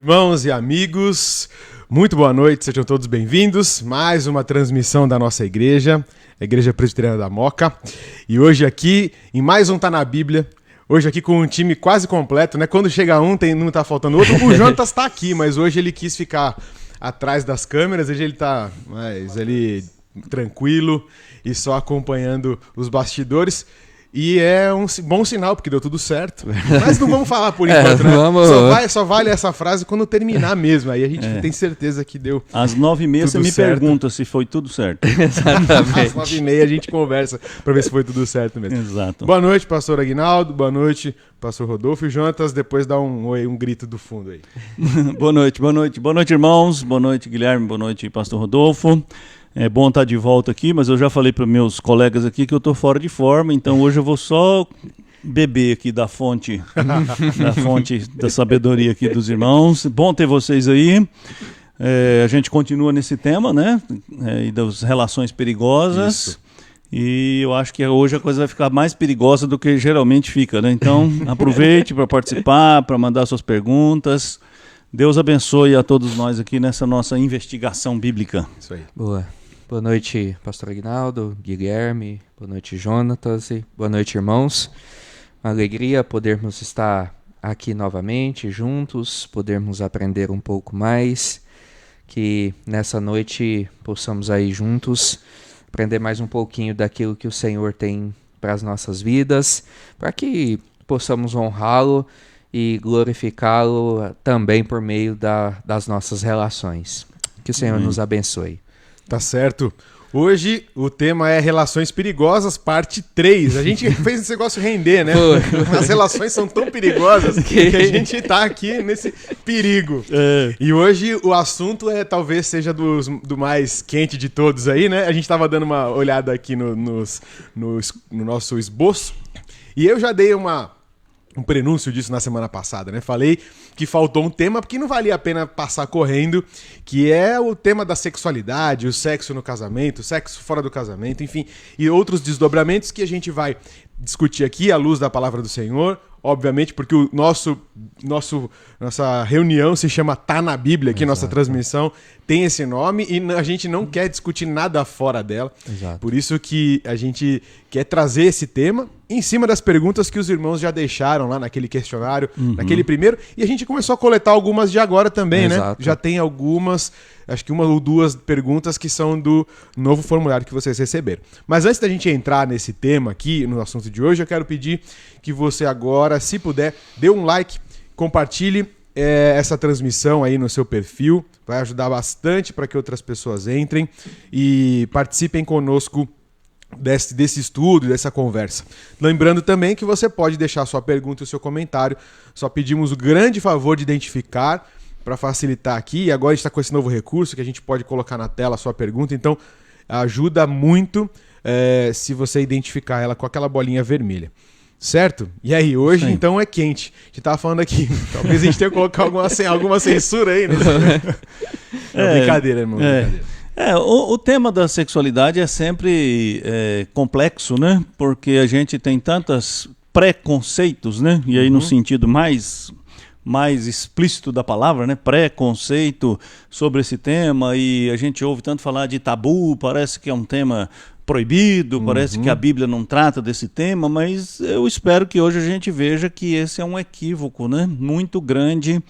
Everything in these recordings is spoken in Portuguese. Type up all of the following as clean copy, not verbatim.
Irmãos e amigos, muito boa noite, sejam todos bem-vindos. Mais uma transmissão da nossa igreja, a Igreja Presbiteriana da Moca. E hoje aqui, em mais um Tá na Bíblia, hoje aqui com um time quase completo, né? Quando chega um, não tá faltando outro. O Jonatas tá aqui, mas hoje ele quis ficar atrás das câmeras, hoje ele tá tranquilo e só acompanhando os bastidores. E é um bom sinal, porque deu tudo certo. Mas não vamos falar por enquanto, né? Só vale essa frase quando terminar mesmo. Aí a gente tem certeza que deu. Às 9h30 você me pergunta se foi tudo certo. Exatamente. Às 9h30 a gente conversa para ver se foi tudo certo mesmo. Exato. Boa noite, pastor Aguinaldo. Boa noite, pastor Rodolfo e Jonatas. Depois dá um grito do fundo aí. Boa noite, irmãos. Boa noite, Guilherme. Boa noite, pastor Rodolfo. É bom estar de volta aqui, mas eu já falei para meus colegas aqui que eu estou fora de forma, então hoje eu vou só beber aqui da fonte da sabedoria aqui dos irmãos. Bom ter vocês aí. A gente continua nesse tema, né? E das relações perigosas. Isso. E eu acho que hoje a coisa vai ficar mais perigosa do que geralmente fica, né? Então aproveite para participar, para mandar suas perguntas. Deus abençoe a todos nós aqui nessa nossa investigação bíblica. Isso aí. Boa noite, pastor Aguinaldo, Guilherme, boa noite, Jonatas, e boa noite, irmãos. Uma alegria podermos estar aqui novamente, juntos, podermos aprender um pouco mais, que nessa noite possamos aí juntos aprender mais um pouquinho daquilo que o Senhor tem para as nossas vidas, para que possamos honrá-lo e glorificá-lo também por meio das nossas relações. Que o Senhor nos abençoe. Tá certo. Hoje o tema é Relações Perigosas, parte 3. A gente fez esse negócio render, né? As relações são tão perigosas que a gente tá aqui nesse perigo. E hoje o assunto talvez seja do mais quente de todos aí, né? A gente tava dando uma olhada aqui no nosso esboço e eu já dei um prenúncio disso na semana passada, né? Falei que faltou um tema porque não valia a pena passar correndo, que é o tema da sexualidade, o sexo no casamento, o sexo fora do casamento, enfim, e outros desdobramentos que a gente vai discutir aqui à luz da palavra do Senhor, obviamente, porque o nossa reunião se chama Tá na Bíblia, aqui nossa transmissão tem esse nome e a gente não quer discutir nada fora dela. Exato. Por isso que a gente quer trazer esse tema em cima das perguntas que os irmãos já deixaram lá naquele questionário, naquele primeiro, e a gente começou a coletar algumas de agora também, Exato. Né? Já tem algumas, acho que uma ou duas perguntas que são do novo formulário que vocês receberam. Mas antes da gente entrar nesse tema aqui, no assunto de hoje, eu quero pedir que você agora, se puder, dê um like, compartilhe essa transmissão aí no seu perfil, vai ajudar bastante para que outras pessoas entrem e participem conosco desse estudo, dessa conversa. Lembrando também que você pode deixar sua pergunta e o seu comentário, só pedimos o grande favor de identificar para facilitar aqui, e agora a gente está com esse novo recurso que a gente pode colocar na tela a sua pergunta, então ajuda muito se você identificar ela com aquela bolinha vermelha. Certo? E aí, hoje Sim. Então é quente. A gente tava falando aqui, talvez a gente tenha que colocar alguma censura aí, né? Brincadeira, irmão. Brincadeira. O tema da sexualidade é sempre complexo, né? Porque a gente tem tantos preconceitos, né? E aí no sentido mais explícito da palavra, né? Preconceito sobre esse tema, e a gente ouve tanto falar de tabu, parece que é um tema proibido, parece que a Bíblia não trata desse tema, mas eu espero que hoje a gente veja que esse é um equívoco, né? Muito grande,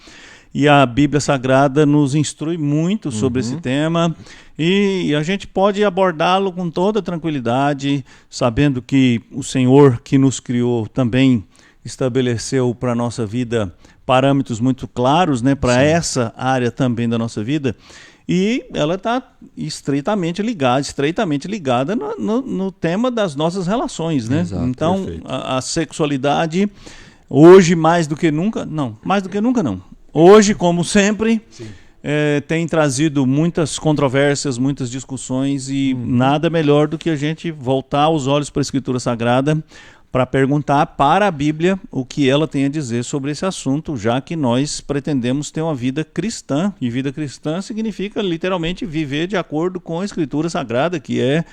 e a Bíblia Sagrada nos instrui muito sobre esse tema, e a gente pode abordá-lo com toda tranquilidade, sabendo que o Senhor que nos criou também estabeleceu para a nossa vida parâmetros muito claros, né? Para essa área também da nossa vida. E ela está estreitamente ligada no tema das nossas relações, né? Exato, então, a sexualidade, hoje mais do que nunca não. Hoje, como sempre, tem trazido muitas controvérsias, muitas discussões, e nada melhor do que a gente voltar os olhos para a Escritura Sagrada para perguntar para a Bíblia o que ela tem a dizer sobre esse assunto, já que nós pretendemos ter uma vida cristã, e vida cristã significa literalmente viver de acordo com a Escritura Sagrada, que é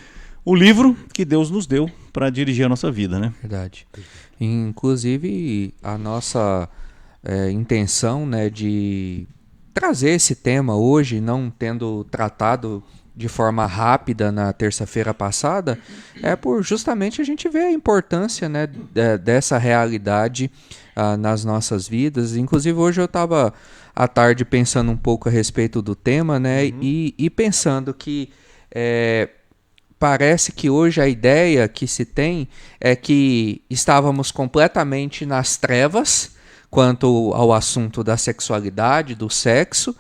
o livro que Deus nos deu para dirigir a nossa vida, né? Verdade. Inclusive, a nossa intenção, né, de trazer esse tema hoje, não tendo tratado de forma rápida na terça-feira passada, é por justamente a gente ver a importância, né, dessa realidade nas nossas vidas. Inclusive hoje eu estava à tarde pensando um pouco a respeito do tema, né, e pensando que parece que hoje a ideia que se tem é que estávamos completamente nas trevas quanto ao assunto da sexualidade, do sexo.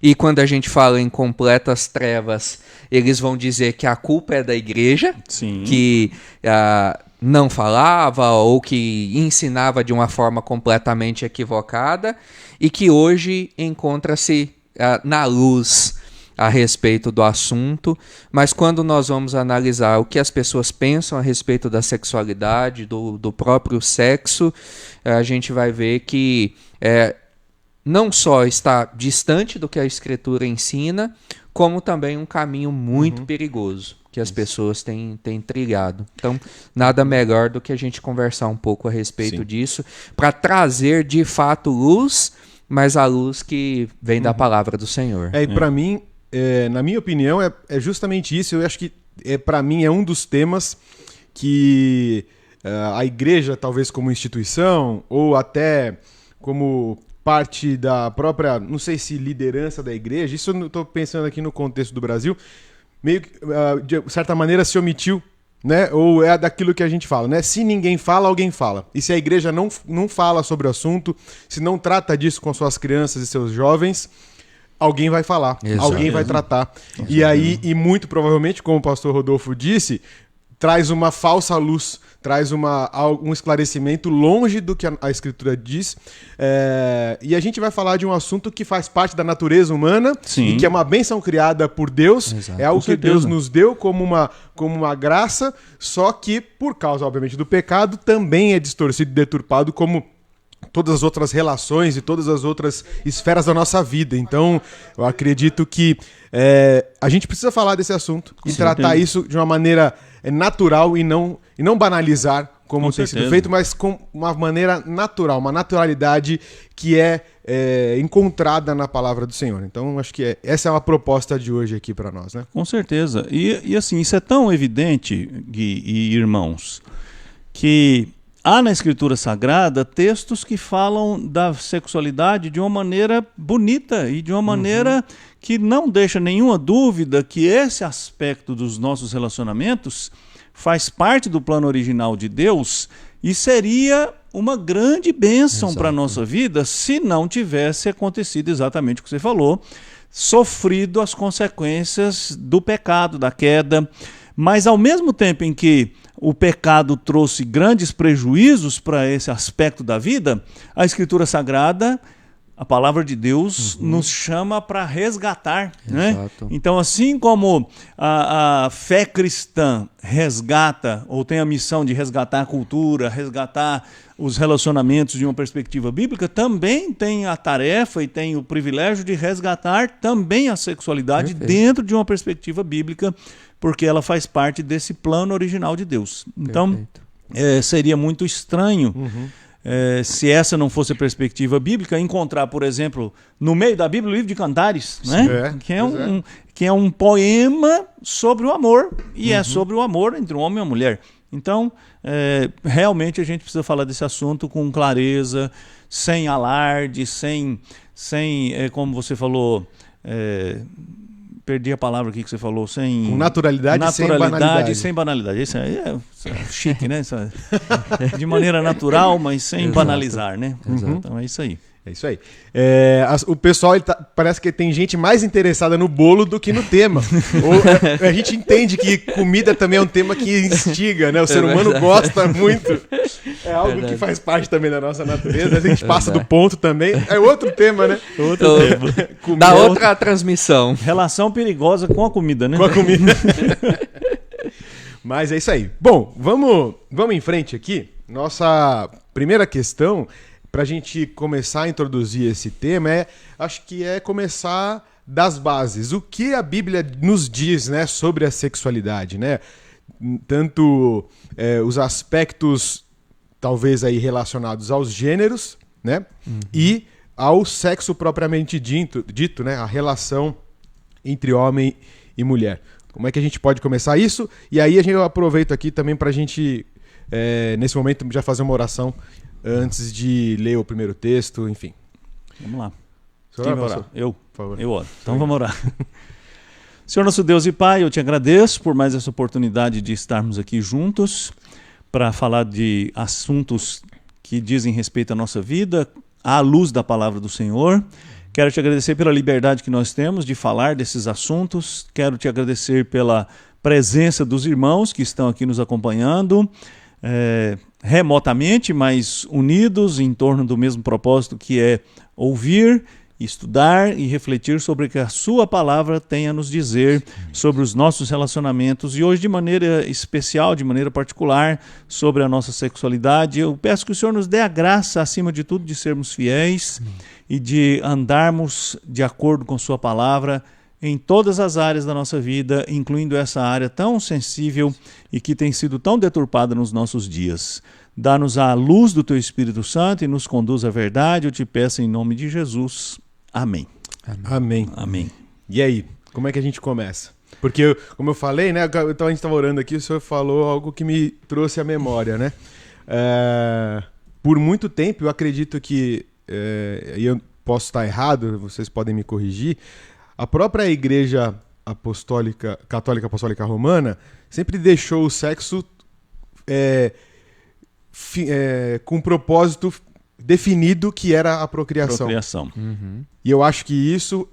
E quando a gente fala em completas trevas, eles vão dizer que a culpa é da igreja, Sim. que não falava ou que ensinava de uma forma completamente equivocada e que hoje encontra-se na luz a respeito do assunto. Mas quando nós vamos analisar o que as pessoas pensam a respeito da sexualidade, do próprio sexo, a gente vai ver que não só está distante do que a Escritura ensina, como também um caminho muito perigoso que as pessoas têm trilhado. Então, nada melhor do que a gente conversar um pouco a respeito disso, para trazer de fato luz, mas a luz que vem da palavra do Senhor. E para mim, na minha opinião, é justamente isso. Eu acho que, para mim, é um dos temas que a igreja, talvez como instituição, ou até como parte da própria, não sei se liderança da igreja, isso eu estou pensando aqui no contexto do Brasil, meio que, de certa maneira, se omitiu, né? Ou é daquilo que a gente fala, né? Se ninguém fala, alguém fala. E se a igreja não fala sobre o assunto, se não trata disso com suas crianças e seus jovens, alguém vai falar, alguém vai tratar. E aí, e muito provavelmente, como o pastor Rodolfo disse, traz uma falsa luz, traz um esclarecimento longe do que a Escritura diz. E a gente vai falar de um assunto que faz parte da natureza humana, e que é uma bênção criada por Deus. Exato. É algo que Deus nos deu como uma graça, só que por causa, obviamente, do pecado, também é distorcido e deturpado como todas as outras relações e todas as outras esferas da nossa vida. Então, eu acredito que a gente precisa falar desse assunto e tratar isso de uma maneira natural e não banalizar, como tem sido feito, mas com uma maneira natural, uma naturalidade que é encontrada na palavra do Senhor. Então, acho que essa é uma proposta de hoje aqui para nós, né? Com certeza. E assim, isso é tão evidente, Gui e irmãos, que há na Escritura Sagrada textos que falam da sexualidade de uma maneira bonita e de uma maneira que não deixa nenhuma dúvida que esse aspecto dos nossos relacionamentos faz parte do plano original de Deus e seria uma grande bênção para a nossa vida se não tivesse acontecido exatamente o que você falou, sofrido as consequências do pecado, da queda. Mas ao mesmo tempo em que o pecado trouxe grandes prejuízos para esse aspecto da vida, a Escritura Sagrada, a palavra de Deus, nos chama para resgatar. Né? Então, assim como a fé cristã resgata, ou tem a missão de resgatar a cultura, resgatar os relacionamentos de uma perspectiva bíblica, também tem a tarefa e tem o privilégio de resgatar também a sexualidade dentro de uma perspectiva bíblica, porque ela faz parte desse plano original de Deus. Então, seria muito estranho, se essa não fosse a perspectiva bíblica, encontrar, por exemplo, no meio da Bíblia, o livro de Cantares, né? Que é um poema sobre o amor, e é sobre o amor entre um homem e uma mulher. Então, realmente a gente precisa falar desse assunto com clareza, sem alarde, sem como você falou... perdi a palavra aqui que você falou, com naturalidade e sem banalidade. Isso é chique, né? De maneira natural, mas sem banalizar, né? Então é isso aí. É isso aí. O pessoal, parece que tem gente mais interessada no bolo do que no tema. A gente entende que comida também é um tema que instiga, né? O ser humano gosta muito. É algo que faz parte também da nossa natureza. A gente passa do ponto também. É outro tema, né? Outro tema. Da outra transmissão. Relação perigosa com a comida, né? Com a comida. Mas é isso aí. Bom, vamos em frente aqui. Nossa primeira questão, para a gente começar a introduzir esse tema, acho que é começar das bases. O que a Bíblia nos diz, né, sobre a sexualidade, né? Tanto os aspectos, talvez, aí relacionados aos gêneros, né? E ao sexo propriamente dito, né? A relação entre homem e mulher. Como é que a gente pode começar isso? E aí eu aproveito aqui também para a gente, nesse momento, já fazer uma oração antes de ler o primeiro texto, enfim. Vamos lá. Quem vai orar? Eu. Por favor. Eu oro. Então vamos orar. Senhor nosso Deus e Pai, eu te agradeço por mais essa oportunidade de estarmos aqui juntos para falar de assuntos que dizem respeito à nossa vida, à luz da palavra do Senhor. Quero te agradecer pela liberdade que nós temos de falar desses assuntos. Quero te agradecer pela presença dos irmãos que estão aqui nos acompanhando, remotamente, mas unidos em torno do mesmo propósito, que é ouvir, estudar e refletir sobre o que a sua palavra tem a nos dizer sobre os nossos relacionamentos e hoje de maneira especial, de maneira particular, sobre a nossa sexualidade. Eu peço que o Senhor nos dê a graça, acima de tudo, de sermos fiéis e de andarmos de acordo com sua palavra em todas as áreas da nossa vida, incluindo essa área tão sensível e que tem sido tão deturpada nos nossos dias. Dá-nos a luz do Teu Espírito Santo e nos conduz à verdade. Eu te peço em nome de Jesus. Amém. Amém. Amém. E aí, como é que a gente começa? Porque, como eu falei, né? Então a gente estava orando aqui, o senhor falou algo que me trouxe à memória, né? Por muito tempo, eu acredito que, e eu posso estar errado, vocês podem me corrigir, a própria Igreja Católica Apostólica Romana sempre deixou o sexo com um propósito definido, que era a procriação. Uhum. E eu acho que isso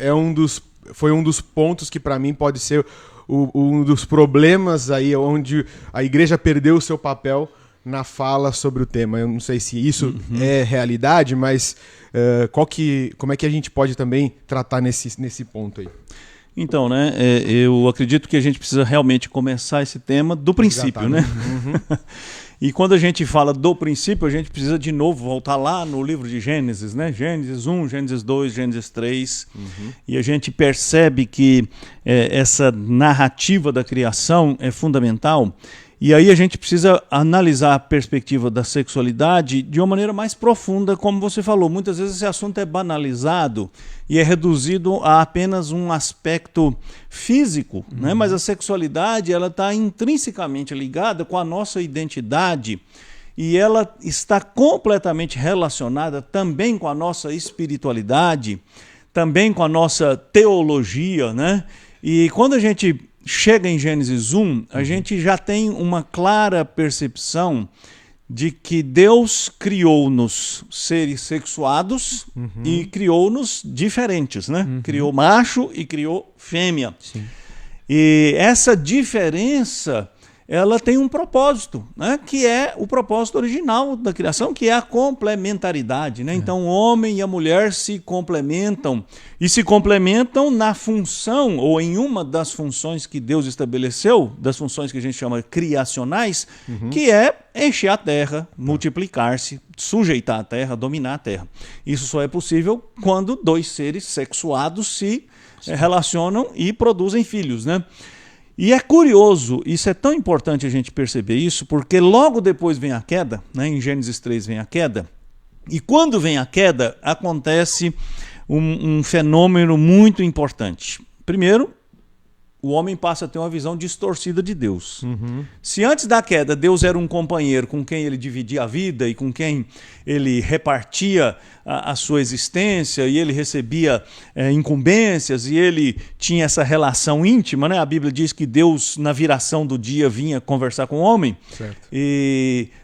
foi um dos pontos que para mim pode ser um dos problemas aí onde a igreja perdeu o seu papel na fala sobre o tema. Eu não sei se isso é realidade, mas como é que a gente pode também tratar nesse ponto aí? Então, né, eu acredito que a gente precisa realmente começar esse tema do princípio, né? Uhum. E quando a gente fala do princípio, a gente precisa de novo voltar lá no livro de Gênesis, né? Gênesis 1, Gênesis 2, Gênesis 3. E a gente percebe que essa narrativa da criação é fundamental. E aí a gente precisa analisar a perspectiva da sexualidade de uma maneira mais profunda, como você falou. Muitas vezes esse assunto é banalizado e é reduzido a apenas um aspecto físico, né? Mas a sexualidade ela está intrinsecamente ligada com a nossa identidade e ela está completamente relacionada também com a nossa espiritualidade, também com a nossa teologia, né? E quando a gente chega em Gênesis 1, a gente já tem uma clara percepção de que Deus criou-nos seres sexuados e criou-nos diferentes, né? Criou macho e criou fêmea. Sim. E essa diferença, ela tem um propósito, né? Que é o propósito original da criação, que é a complementaridade, né? Então o homem e a mulher se complementam e se complementam na função ou em uma das funções que Deus estabeleceu, das funções que a gente chama criacionais, que é encher a terra, multiplicar-se, sujeitar a terra, dominar a terra. Isso só é possível quando dois seres sexuados se relacionam e produzem filhos, né? E é curioso, isso é tão importante a gente perceber isso, porque logo depois vem a queda, né? Em Gênesis 3 vem a queda, e quando vem a queda, acontece um fenômeno muito importante. Primeiro, o homem passa a ter uma visão distorcida de Deus. Se antes da queda Deus era um companheiro com quem ele dividia a vida e com quem ele repartia a sua existência e ele recebia incumbências e ele tinha essa relação íntima, né? A Bíblia diz que Deus na viração do dia vinha conversar com o homem. Certo.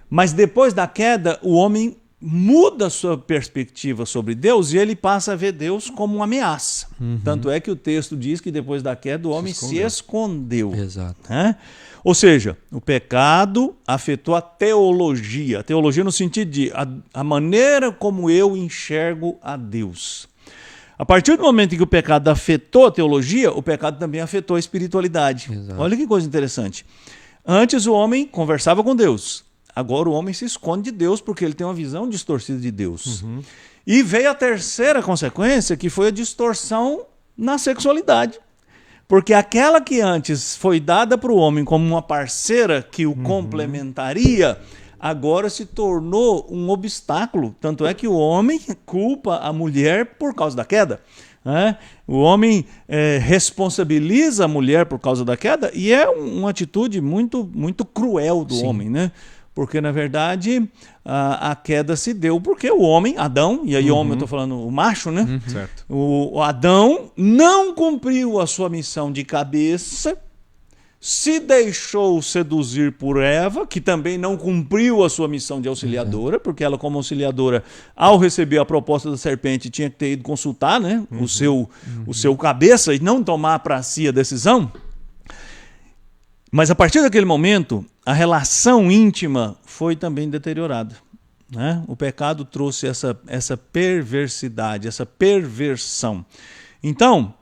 Mas depois da queda o homem muda a sua perspectiva sobre Deus e ele passa a ver Deus como uma ameaça. Tanto é que o texto diz que depois da queda o homem se escondeu. Exato. Né? Ou seja, o pecado afetou a teologia. A teologia no sentido de a maneira como eu enxergo a Deus. A partir do momento em que o pecado afetou a teologia, o pecado também afetou a espiritualidade. Exato. Olha que coisa interessante. Antes o homem conversava com Deus. Agora o homem se esconde de Deus porque ele tem uma visão distorcida de Deus. E veio a terceira consequência, que foi a distorção na sexualidade. Porque aquela que antes foi dada para o homem como uma parceira que o complementaria, agora se tornou um obstáculo. Tanto é que o homem culpa a mulher por causa da queda. Né? O homem responsabiliza a mulher por causa da queda, e é uma atitude muito, muito cruel do homem, né? Porque, na verdade, a queda se deu porque o homem, Adão, e aí homem eu estou falando o macho, né? Certo. O Adão não cumpriu a sua missão de cabeça, se deixou seduzir por Eva, que também não cumpriu a sua missão de auxiliadora, porque ela, como auxiliadora, ao receber a proposta da serpente, tinha que ter ido consultar, né, o seu cabeça e não tomar para si a decisão. Mas a partir daquele momento, a relação íntima foi também deteriorada. Né? O pecado trouxe essa perversidade, essa perversão. Então,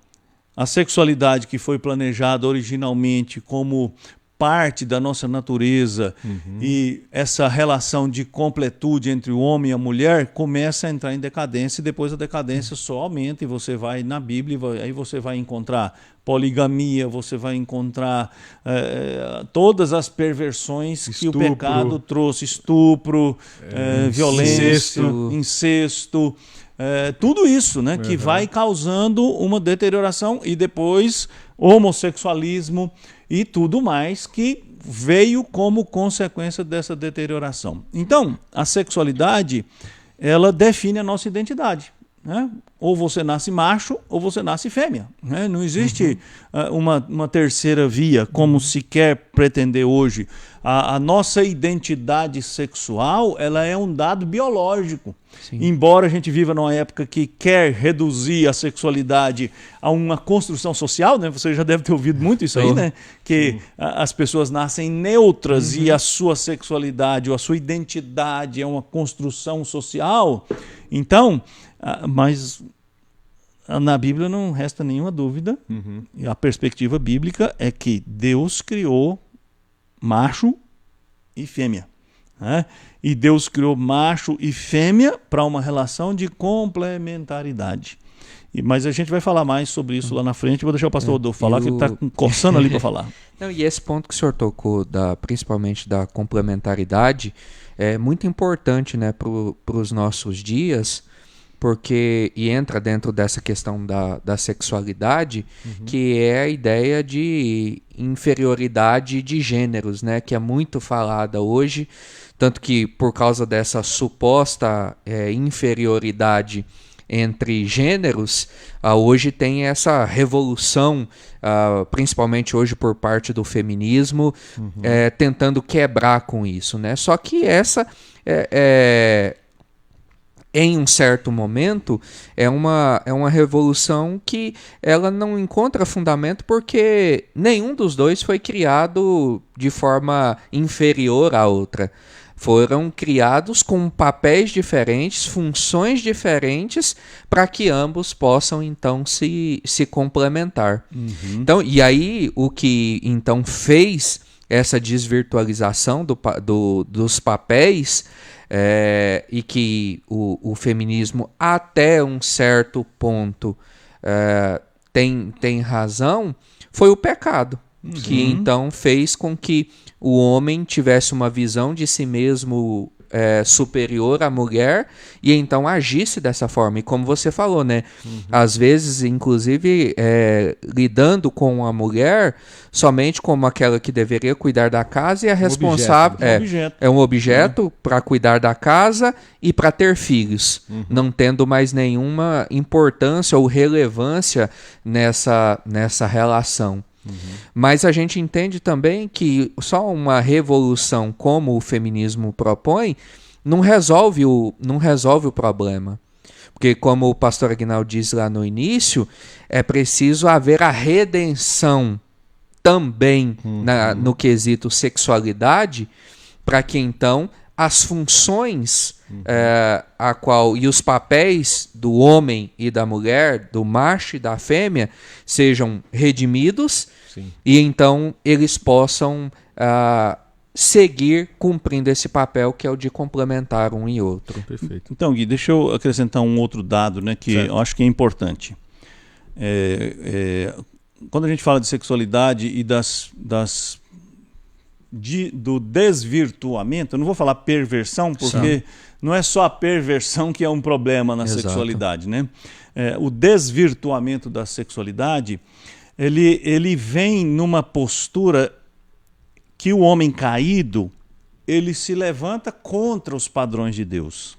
a sexualidade que foi planejada originalmente como parte da nossa natureza e essa relação de completude entre o homem e a mulher começa a entrar em decadência, e depois a decadência só aumenta, e você vai na Bíblia, aí você vai encontrar poligamia, você vai encontrar todas as perversões que o pecado trouxe, estupro, violência, incesto, tudo isso, né, que vai causando uma deterioração, e depois homossexualismo e tudo mais que veio como consequência dessa deterioração. Então, a sexualidade, ela define a nossa identidade. Né? Ou você nasce macho ou você nasce fêmea. Né? Não existe uma terceira via, como se quer pretender hoje. A nossa identidade sexual, ela é um dado biológico. Sim. Embora a gente viva numa época que quer reduzir a sexualidade a uma construção social, né? Você já deve ter ouvido muito isso aí, né? Que as pessoas nascem neutras e a sua sexualidade ou a sua identidade é uma construção social. Então, mas na Bíblia não resta nenhuma dúvida. A perspectiva bíblica é que Deus criou macho e fêmea. Né? E Deus criou macho e fêmea para uma relação de complementaridade. Mas a gente vai falar mais sobre isso lá na frente. Vou deixar o pastor Rodolfo falar, que ele está coçando ali para falar. Não, e esse ponto que o senhor tocou, principalmente da complementaridade, é muito importante, né, para os nossos dias, e entra dentro dessa questão da sexualidade, que é a ideia de inferioridade de gêneros, né, que é muito falada hoje, tanto que por causa dessa suposta inferioridade entre gêneros, hoje tem essa revolução, principalmente hoje por parte do feminismo, tentando quebrar com isso, né? Só que essa em um certo momento, é uma revolução que ela não encontra fundamento, porque nenhum dos dois foi criado de forma inferior à outra. Foram criados com papéis diferentes, funções diferentes, para que ambos possam, então, se complementar. Então, e aí, o que, então, fez essa desvirtualização dos papéis, e que o feminismo, até um certo ponto, tem razão, foi o pecado, que então fez com que o homem tivesse uma visão de si mesmo superior à mulher, e então agisse dessa forma. E como você falou, né? Às vezes, inclusive, lidando com a mulher somente como aquela que deveria cuidar da casa, e a responsável é um objeto para cuidar da casa e para ter filhos, não tendo mais nenhuma importância ou relevância nessa relação. Mas a gente entende também que só uma revolução como o feminismo propõe não resolve o problema. Porque, como o pastor Aguinaldo diz lá no início, é preciso haver a redenção também no quesito sexualidade, para que então as funções e os papéis do homem e da mulher, do macho e da fêmea, sejam redimidos. Sim. E então eles possam seguir cumprindo esse papel, que é o de complementar um e outro. Perfeito. Então, Gui, deixa eu acrescentar um outro dado, né, que eu acho que é importante. Quando a gente fala de sexualidade e das do desvirtuamento, eu não vou falar perversão, porque não é só a perversão que é um problema na sexualidade, né? O desvirtuamento da sexualidade, ele vem numa postura que o homem caído, ele se levanta contra os padrões de Deus.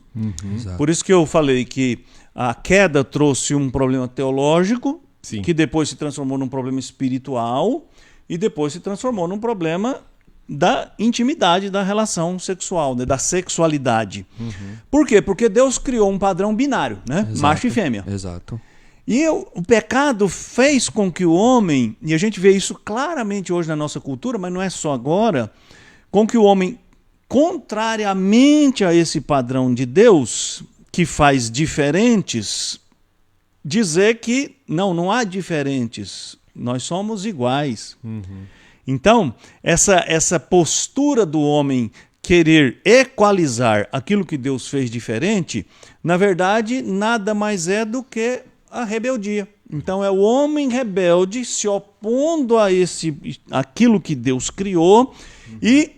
Por isso que eu falei que a queda trouxe um problema teológico, que depois se transformou num problema espiritual e depois se transformou num problema da intimidade, da relação sexual, né? Da sexualidade. Por quê? Porque Deus criou um padrão binário, né? Macho e fêmea. Exato. E o pecado fez com que o homem, e a gente vê isso claramente hoje na nossa cultura, mas não é só agora, com que o homem, contrariamente a esse padrão de Deus, que faz diferentes, dizer que não há diferentes, nós somos iguais. Então, essa postura do homem querer equalizar aquilo que Deus fez diferente, na verdade, nada mais é do que a rebeldia. Então, é o homem rebelde se opondo a aquilo que Deus criou e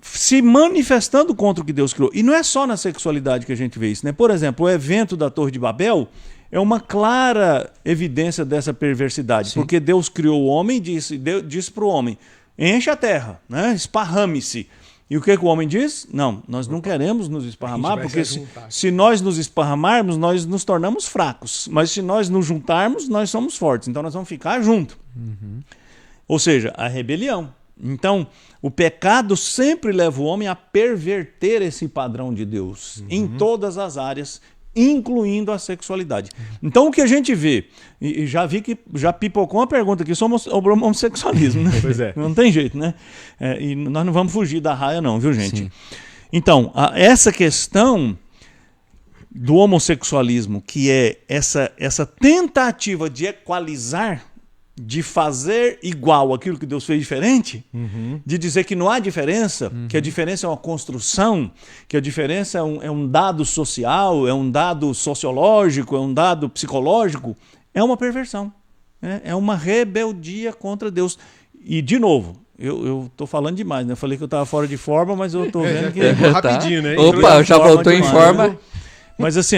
se manifestando contra o que Deus criou. E não é só na sexualidade que a gente vê isso, né? Por exemplo, o evento da Torre de Babel é uma clara evidência dessa perversidade, porque Deus criou o homem e disse para o homem, enche a terra, né? Esparrame-se. E o que o homem diz? Não, nós não queremos nos esparramar, porque se nós nos esparramarmos, nós nos tornamos fracos. Mas se nós nos juntarmos, nós somos fortes. Então nós vamos ficar juntos. Ou seja, a rebelião. Então, o pecado sempre leva o homem a perverter esse padrão de Deus em todas as áreas, incluindo a sexualidade. Então, o que a gente vê, e já vi que já pipocou uma pergunta aqui sobre o homossexualismo, né? Pois é. Não tem jeito, né? E nós não vamos fugir da raia não, viu, gente? Sim. Então, essa questão do homossexualismo, que é essa tentativa de equalizar, de fazer igual aquilo que Deus fez diferente, de dizer que não há diferença, que a diferença é uma construção, que a diferença é um dado social, é um dado sociológico, é um dado psicológico, é uma perversão, né? É uma rebeldia contra Deus. E, de novo, eu estou falando demais, né? Eu falei que eu estava fora de forma, mas eu estou vendo que... Rapidinho, né? Opa, já voltou em forma... Né? Mas assim,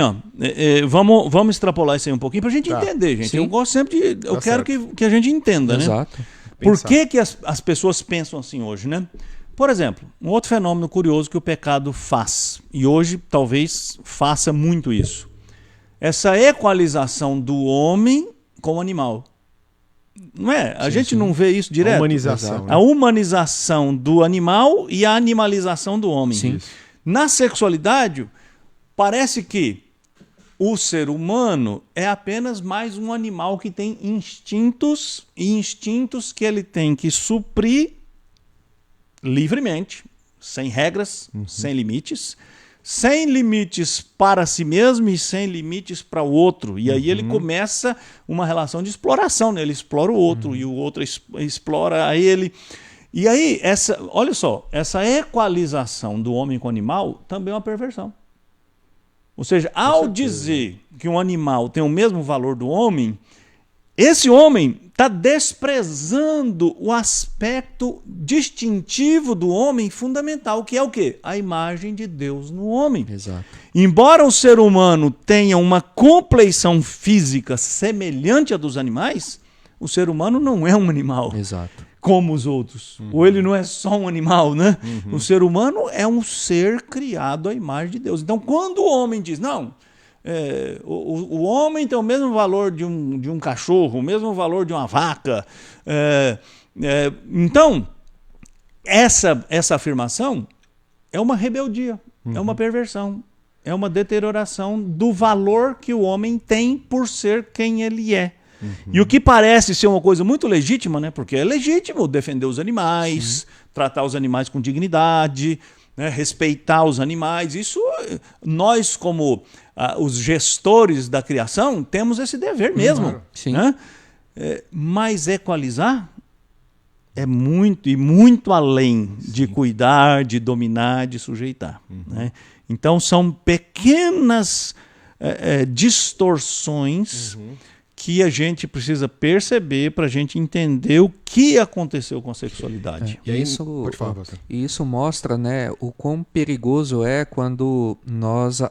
vamos extrapolar isso aí um pouquinho para a gente entender, gente. Sim. Eu gosto sempre de... Eu quero que a gente entenda, né? Exato. Por que as pessoas pensam assim hoje, né? Por exemplo, um outro fenômeno curioso que o pecado faz, e hoje talvez faça muito isso, essa equalização do homem com o animal. Não é? A gente não vê isso direto? A humanização. Né? A humanização do animal e a animalização do homem. Sim. Na sexualidade... Parece que o ser humano é apenas mais um animal que tem instintos, e instintos que ele tem que suprir livremente, sem regras, sem limites para si mesmo e sem limites para o outro. E aí ele começa uma relação de exploração, né? Ele explora o outro e o outro explora a ele. E aí, olha só, essa equalização do homem com o animal também é uma perversão. Ou seja, ao dizer que um animal tem o mesmo valor do homem, esse homem está desprezando o aspecto distintivo do homem fundamental, que é o quê? A imagem de Deus no homem. Exato. Embora o ser humano tenha uma compleição física semelhante à dos animais, o ser humano não é um animal. Exato. Como os outros. Ou ele não é só um animal, né? O ser humano é um ser criado à imagem de Deus. Então, quando o homem diz, não, o homem tem o mesmo valor de um cachorro, o mesmo valor de uma vaca. Então, essa afirmação é uma rebeldia, é uma perversão, é uma deterioração do valor que o homem tem por ser quem ele é. E o que parece ser uma coisa muito legítima, né? Porque é legítimo defender os animais, tratar os animais com dignidade, né? Respeitar os animais. Isso nós, como os gestores da criação, temos esse dever mesmo. Claro. Sim. Né? Mas equalizar é muito além de cuidar, de dominar, de sujeitar. Né? Então são pequenas distorções que a gente precisa perceber para a gente entender o que aconteceu com a sexualidade. E aí, pode falar, pastor. Isso mostra, né, o quão perigoso é quando nós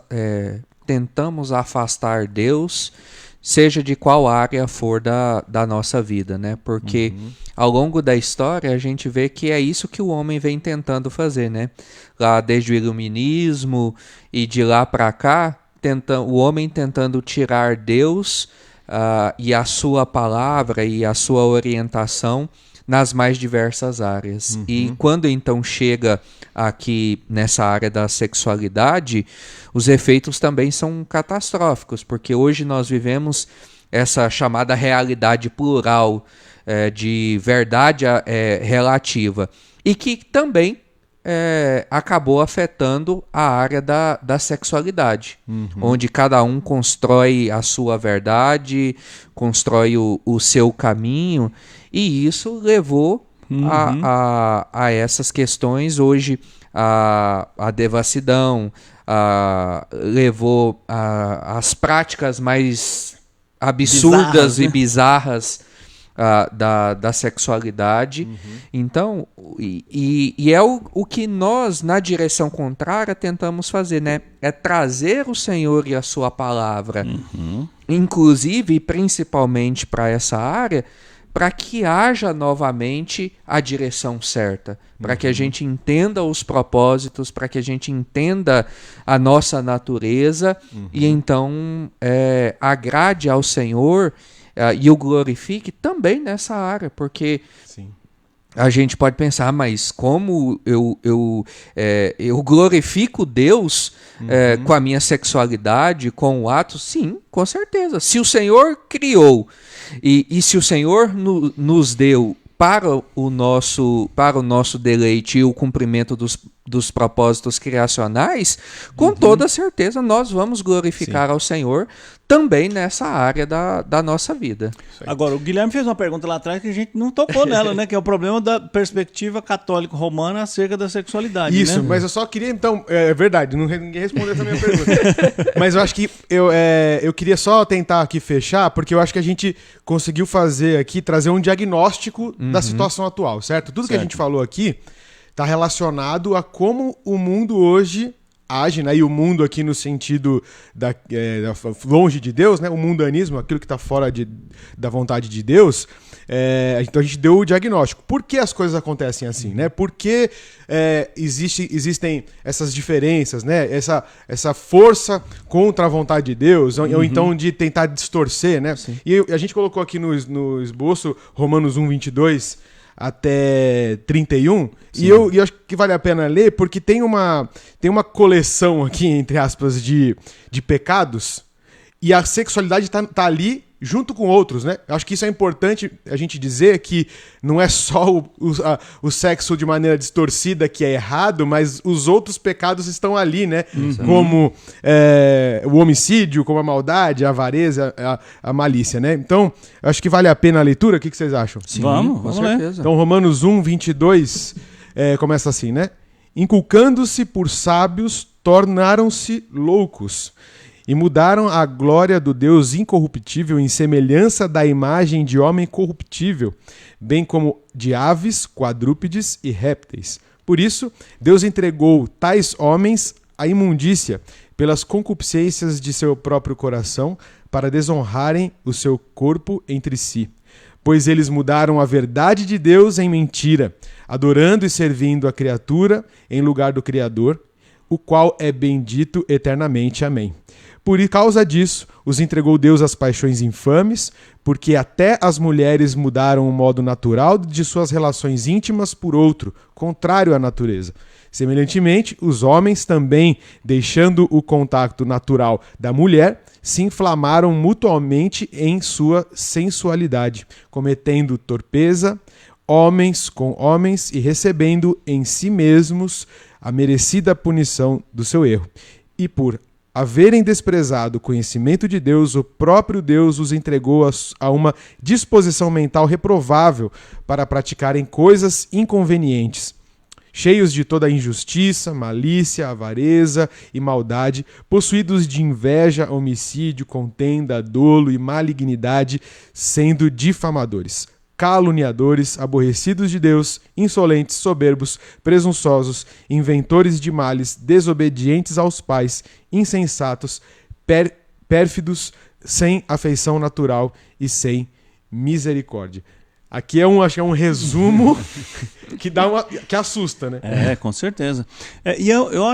tentamos afastar Deus, seja de qual área for da nossa vida, né? Porque ao longo da história a gente vê que é isso que o homem vem tentando fazer, né? Lá desde o iluminismo e de lá para cá, o homem tentando tirar Deus e a sua palavra e a sua orientação nas mais diversas áreas. E quando então chega aqui nessa área da sexualidade, os efeitos também são catastróficos, porque hoje nós vivemos essa chamada realidade plural de verdade relativa, e que também acabou afetando a área da sexualidade, onde cada um constrói a sua verdade, constrói o seu caminho, e isso levou a essas questões hoje, a devassidão, levou às práticas mais absurdas e bizarras da sexualidade. Então, e é o que nós, na direção contrária, tentamos fazer, né? É trazer o Senhor e a sua palavra, inclusive e principalmente para essa área, para que haja novamente a direção certa, para que a gente entenda os propósitos, para que a gente entenda a nossa natureza e então agrade ao Senhor e o glorifique também nessa área, porque a gente pode pensar, mas como eu glorifico Deus com a minha sexualidade, com o ato? Sim, com certeza. Se o Senhor criou e se o Senhor nos deu para o nosso deleite e o cumprimento dos propósitos criacionais, com toda certeza nós vamos glorificar ao Senhor também nessa área da nossa vida. Agora, o Guilherme fez uma pergunta lá atrás que a gente não tocou nela, né? Que é o problema da perspectiva católico-romana acerca da sexualidade. Isso, né? Mas eu só queria, então, é verdade, ninguém respondeu essa minha pergunta. Mas eu acho que eu queria só tentar aqui fechar, porque eu acho que a gente conseguiu fazer aqui, trazer um diagnóstico da situação atual, certo? Tudo que a gente falou aqui está relacionado a como o mundo hoje age, né? E o mundo aqui no sentido longe de Deus, né? O mundanismo, aquilo que está fora da vontade de Deus. Então a gente deu o diagnóstico. Por que as coisas acontecem assim, né? Por que existem essas diferenças, né? Essa força contra a vontade de Deus, ou então de tentar distorcer, né? Sim. E a gente colocou aqui no esboço Romanos 1:22 até 31, e eu acho que vale a pena ler, porque tem uma coleção aqui, entre aspas, de pecados, e a sexualidade tá ali junto com outros, né? Eu acho que isso é importante a gente dizer, que não é só o sexo de maneira distorcida que é errado, mas os outros pecados estão ali, né? Como o homicídio, como a maldade, a avareza, a malícia, né? Então, eu acho que vale a pena a leitura. O que vocês acham? Sim, vamos certeza. Então, Romanos 1:22 começa assim, né? Inculcando-se por sábios, tornaram-se loucos, e mudaram a glória do Deus incorruptível em semelhança da imagem de homem corruptível, bem como de aves, quadrúpedes e répteis. Por isso, Deus entregou tais homens à imundícia pelas concupiscências de seu próprio coração, para desonrarem o seu corpo entre si. Pois eles mudaram a verdade de Deus em mentira, adorando e servindo a criatura em lugar do Criador, o qual é bendito eternamente. Amém. Por causa disso, os entregou Deus às paixões infames, porque até as mulheres mudaram o modo natural de suas relações íntimas por outro, contrário à natureza. Semelhantemente, os homens também, deixando o contato natural da mulher, se inflamaram mutuamente em sua sensualidade, cometendo torpeza, homens com homens, e recebendo em si mesmos a merecida punição do seu erro. E por haverem desprezado o conhecimento de Deus, o próprio Deus os entregou a uma disposição mental reprovável para praticarem coisas inconvenientes, cheios de toda injustiça, malícia, avareza e maldade, possuídos de inveja, homicídio, contenda, dolo e malignidade, sendo difamadores, caluniadores, aborrecidos de Deus, insolentes, soberbos, presunçosos, inventores de males, desobedientes aos pais, insensatos, pérfidos, sem afeição natural e sem misericórdia. Aqui acho que é um resumo que assusta, né? Com certeza.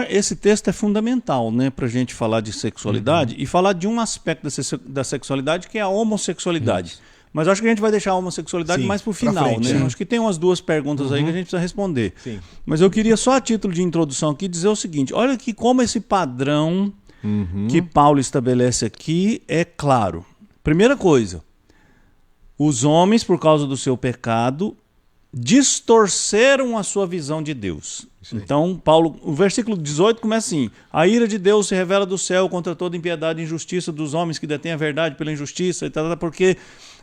Esse texto é fundamental, né, para a gente falar de sexualidade e falar de um aspecto da sexualidade que é a homossexualidade. Mas acho que a gente vai deixar a homossexualidade mais para o final, frente, né? Acho que tem umas duas perguntas aí que a gente precisa responder. Sim. Mas eu queria só a título de introdução aqui dizer o seguinte: olha que como esse padrão que Paulo estabelece aqui é claro. Primeira coisa, os homens, por causa do seu pecado, distorceram a sua visão de Deus. Então, Paulo, o versículo 18 começa assim: a ira de Deus se revela do céu contra toda impiedade e injustiça dos homens que detêm a verdade pela injustiça, porque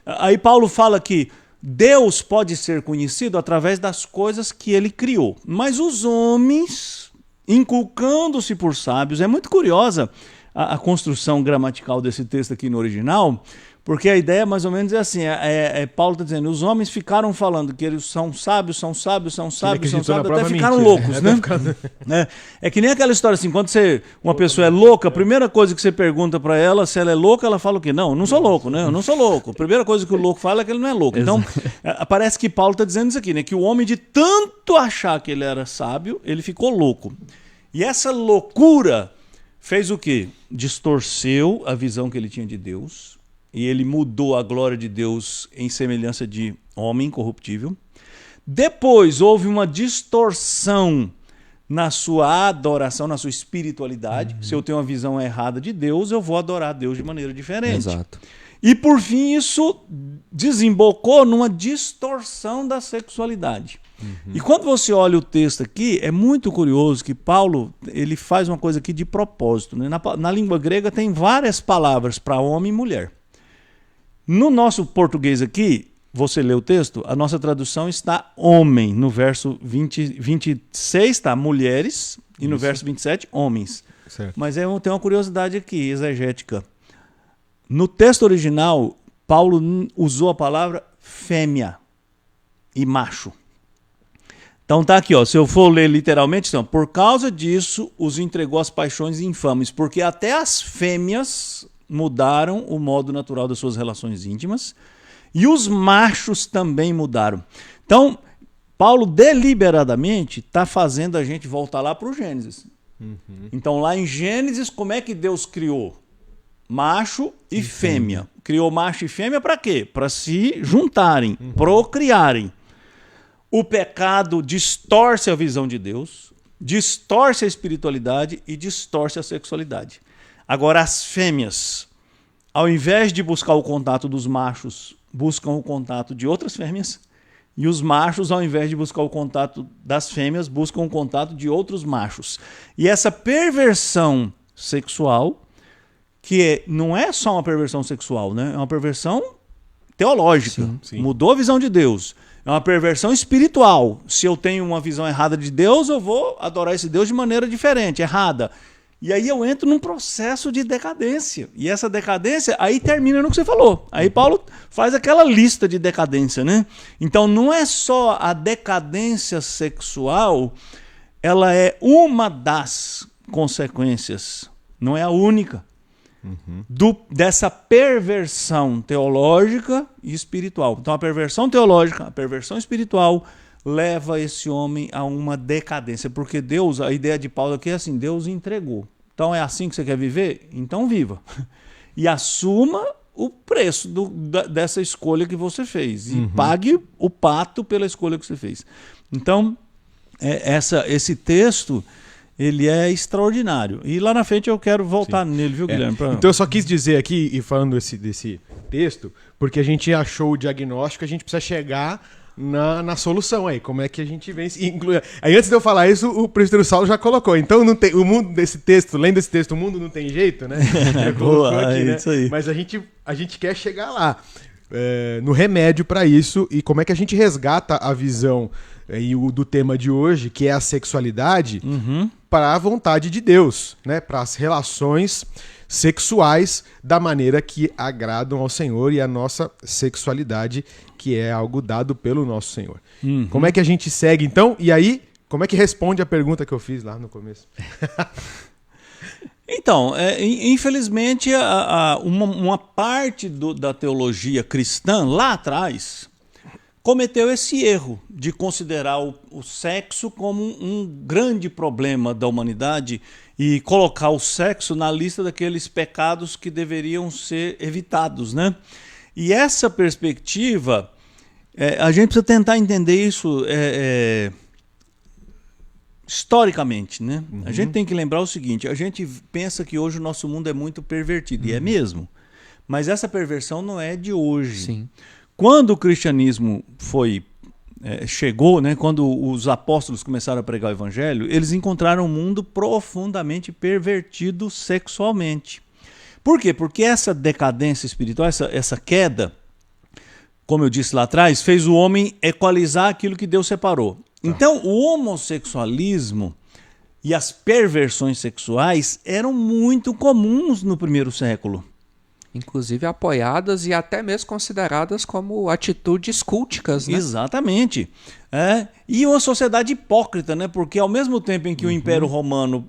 aí Paulo fala que Deus pode ser conhecido através das coisas que ele criou, mas os homens, inculcando-se por sábios, é muito curiosa a construção gramatical desse texto aqui no original, porque a ideia mais ou menos é assim, Paulo está dizendo, os homens ficaram falando que eles são sábios, até ficaram loucos, né? É que nem aquela história assim, quando uma pessoa é louca, a primeira coisa que você pergunta para ela, se ela é louca, ela fala o quê? Não, eu não sou louco, né? Eu não sou louco. A primeira coisa que o louco fala é que ele não é louco. Então, parece que Paulo está dizendo isso aqui, né? Que o homem, de tanto achar que ele era sábio, ele ficou louco. E essa loucura fez o quê? Distorceu a visão que ele tinha de Deus, e ele mudou a glória de Deus em semelhança de homem incorruptível. Depois houve uma distorção na sua adoração, na sua espiritualidade. Se eu tenho uma visão errada de Deus, eu vou adorar Deus de maneira diferente. Exato. E por fim isso desembocou numa distorção da sexualidade. E quando você olha o texto aqui, é muito curioso que Paulo ele faz uma coisa aqui de propósito, né? Na língua grega tem várias palavras para homem e mulher. No nosso português aqui, você lê o texto, a nossa tradução está homem. No verso 26 está mulheres e no verso 27, homens. Certo. Mas tem uma curiosidade aqui, exegética. No texto original, Paulo usou a palavra fêmea e macho. Então tá aqui, ó, se eu for ler literalmente, então, por causa disso os entregou às paixões infames, porque até as fêmeas mudaram o modo natural das suas relações íntimas e os machos também mudaram. Então, Paulo deliberadamente está fazendo a gente voltar lá para o Gênesis. Então, lá em Gênesis, como é que Deus criou? Macho e fêmea. Criou macho e fêmea para quê? Para se juntarem, procriarem. O pecado distorce a visão de Deus, distorce a espiritualidade e distorce a sexualidade. Agora, as fêmeas, ao invés de buscar o contato dos machos, buscam o contato de outras fêmeas. E os machos, ao invés de buscar o contato das fêmeas, buscam o contato de outros machos. E essa perversão sexual, que não é só uma perversão sexual, né? É uma perversão teológica. Sim. Mudou a visão de Deus. É uma perversão espiritual. Se eu tenho uma visão errada de Deus, eu vou adorar esse Deus de maneira diferente, errada. E aí eu entro num processo de decadência. E essa decadência aí termina no que você falou. Aí Paulo faz aquela lista de decadência, né? Então não é só a decadência sexual, ela é uma das consequências, não é a única, dessa perversão teológica e espiritual. Então a perversão teológica, a perversão espiritual leva esse homem a uma decadência, porque Deus, a ideia de Paulo aqui é assim, Deus entregou. Então é assim que você quer viver? Então viva. E assuma o preço dessa escolha que você fez. E pague o pato pela escolha que você fez. Então, esse texto, ele é extraordinário. E lá na frente eu quero voltar nele, viu, Guilherme? Então eu só quis dizer aqui, e falando desse texto, porque a gente achou o diagnóstico, a gente precisa chegar na solução aí, como é que a gente vence. Aí antes de eu falar isso, o presbítero Saulo já colocou. Então não tem, o mundo desse texto, lendo esse texto, o mundo não tem jeito, né? Boa, aqui, né? Isso aí. Mas a gente quer chegar lá. no remédio para isso e como é que a gente resgata a visão do tema de hoje, que é a sexualidade, para a vontade de Deus, né? Para as relações sexuais da maneira que agradam ao Senhor e a nossa sexualidade, que é algo dado pelo nosso Senhor. Como é que a gente segue, então? E aí, como é que responde a pergunta que eu fiz lá no começo? Então, infelizmente, uma parte da teologia cristã, lá atrás, cometeu esse erro de considerar o sexo como um grande problema da humanidade e colocar o sexo na lista daqueles pecados que deveriam ser evitados, né? E essa perspectiva, a gente precisa tentar entender isso historicamente, né? A gente tem que lembrar o seguinte, a gente pensa que hoje o nosso mundo é muito pervertido, e é mesmo, mas essa perversão não é de hoje. Sim. Quando o cristianismo chegou, né, quando os apóstolos começaram a pregar o evangelho, eles encontraram um mundo profundamente pervertido sexualmente. Por quê? Porque essa decadência espiritual, essa queda, como eu disse lá atrás, fez o homem equalizar aquilo que Deus separou. Então, o homossexualismo e as perversões sexuais eram muito comuns no primeiro século. Inclusive apoiadas e até mesmo consideradas como atitudes culticas, né? Exatamente. E uma sociedade hipócrita, né? Porque ao mesmo tempo em que o Império Romano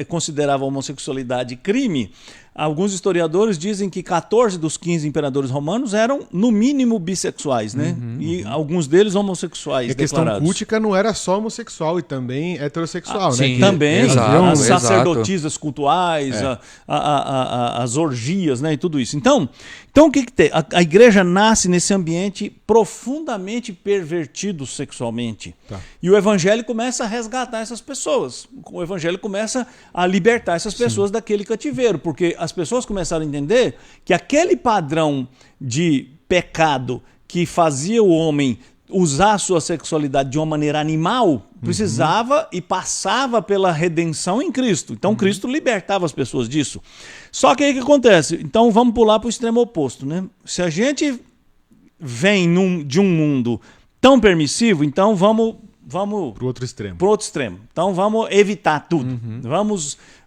considerava a homossexualidade crime, alguns historiadores dizem que 14 dos 15 imperadores romanos eram, no mínimo, bissexuais, né? E alguns deles homossexuais declarados. A questão cultica não era só homossexual e também heterossexual, né? Sim, também, as exato. sacerdotisas cultuais, as orgias, né? E tudo isso. Então o que tem? A igreja nasce nesse ambiente profundamente pervertido sexualmente. E o evangelho começa a resgatar essas pessoas. O evangelho começa a libertar essas pessoas daquele cativeiro, porque as pessoas começaram a entender que aquele padrão de pecado que fazia o homem usar a sua sexualidade de uma maneira animal precisava e passava pela redenção em Cristo. Então Cristo libertava as pessoas disso. Só que aí o que acontece? Então vamos pular para o extremo oposto, né? Se a gente vem de um mundo tão permissivo, então vamos pro outro extremo. Então vamos evitar tudo.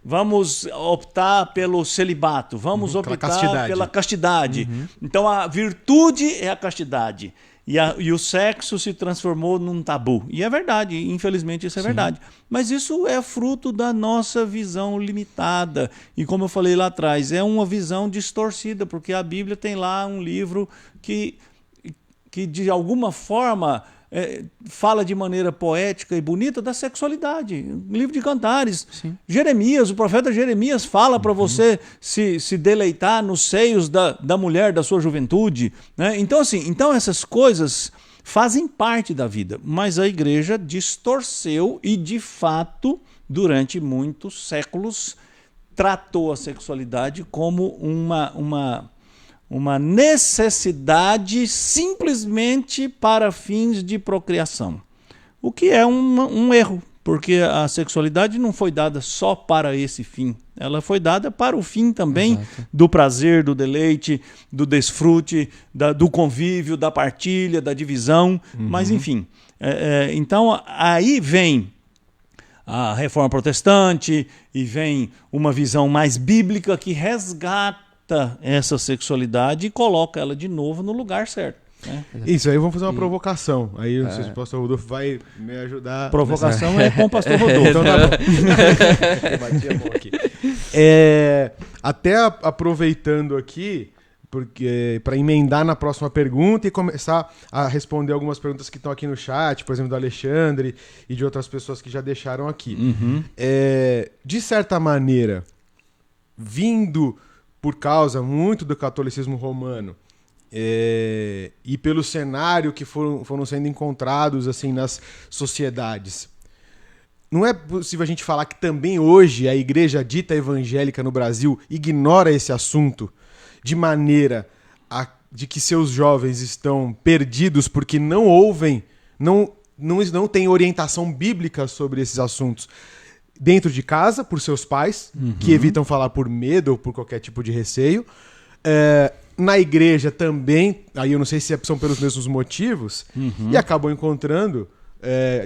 Vamos optar pelo celibato. Vamos optar pela castidade. Então a virtude é a castidade. E o sexo se transformou num tabu. E é verdade, infelizmente isso é verdade. Mas isso é fruto da nossa visão limitada. E como eu falei lá atrás, é uma visão distorcida, porque a Bíblia tem lá um livro que de alguma forma fala de maneira poética e bonita da sexualidade. Livro de Cantares. Sim. Jeremias, o profeta Jeremias fala para você se deleitar nos seios da mulher da sua juventude. Né? Então essas coisas fazem parte da vida, mas a igreja distorceu e, de fato, durante muitos séculos, tratou a sexualidade como uma necessidade simplesmente para fins de procriação. O que é um erro, porque a sexualidade não foi dada só para esse fim. Ela foi dada para o fim também do prazer, do deleite, do desfrute, do convívio, da partilha, da divisão. Mas, enfim. Então, aí vem a reforma protestante e vem uma visão mais bíblica que resgata essa sexualidade e coloca ela de novo no lugar certo. Né? Isso, aí vamos fazer uma provocação. Aí não sei se o pastor Rodolfo vai me ajudar. Provocação é com o pastor Rodolfo. Então tá bom. Eu bati a mão aqui. Até aproveitando aqui, porque para emendar na próxima pergunta e começar a responder algumas perguntas que estão aqui no chat, por exemplo, do Alexandre e de outras pessoas que já deixaram aqui. De certa maneira, vindo por causa muito do catolicismo romano e pelo cenário que foram sendo encontrados assim nas sociedades, não é possível a gente falar que também hoje a igreja dita evangélica no Brasil ignora esse assunto de maneira de que seus jovens estão perdidos porque não ouvem, não têm orientação bíblica sobre esses assuntos dentro de casa, por seus pais, que evitam falar por medo ou por qualquer tipo de receio, na igreja também, aí eu não sei se são pelos mesmos motivos, e acabou encontrando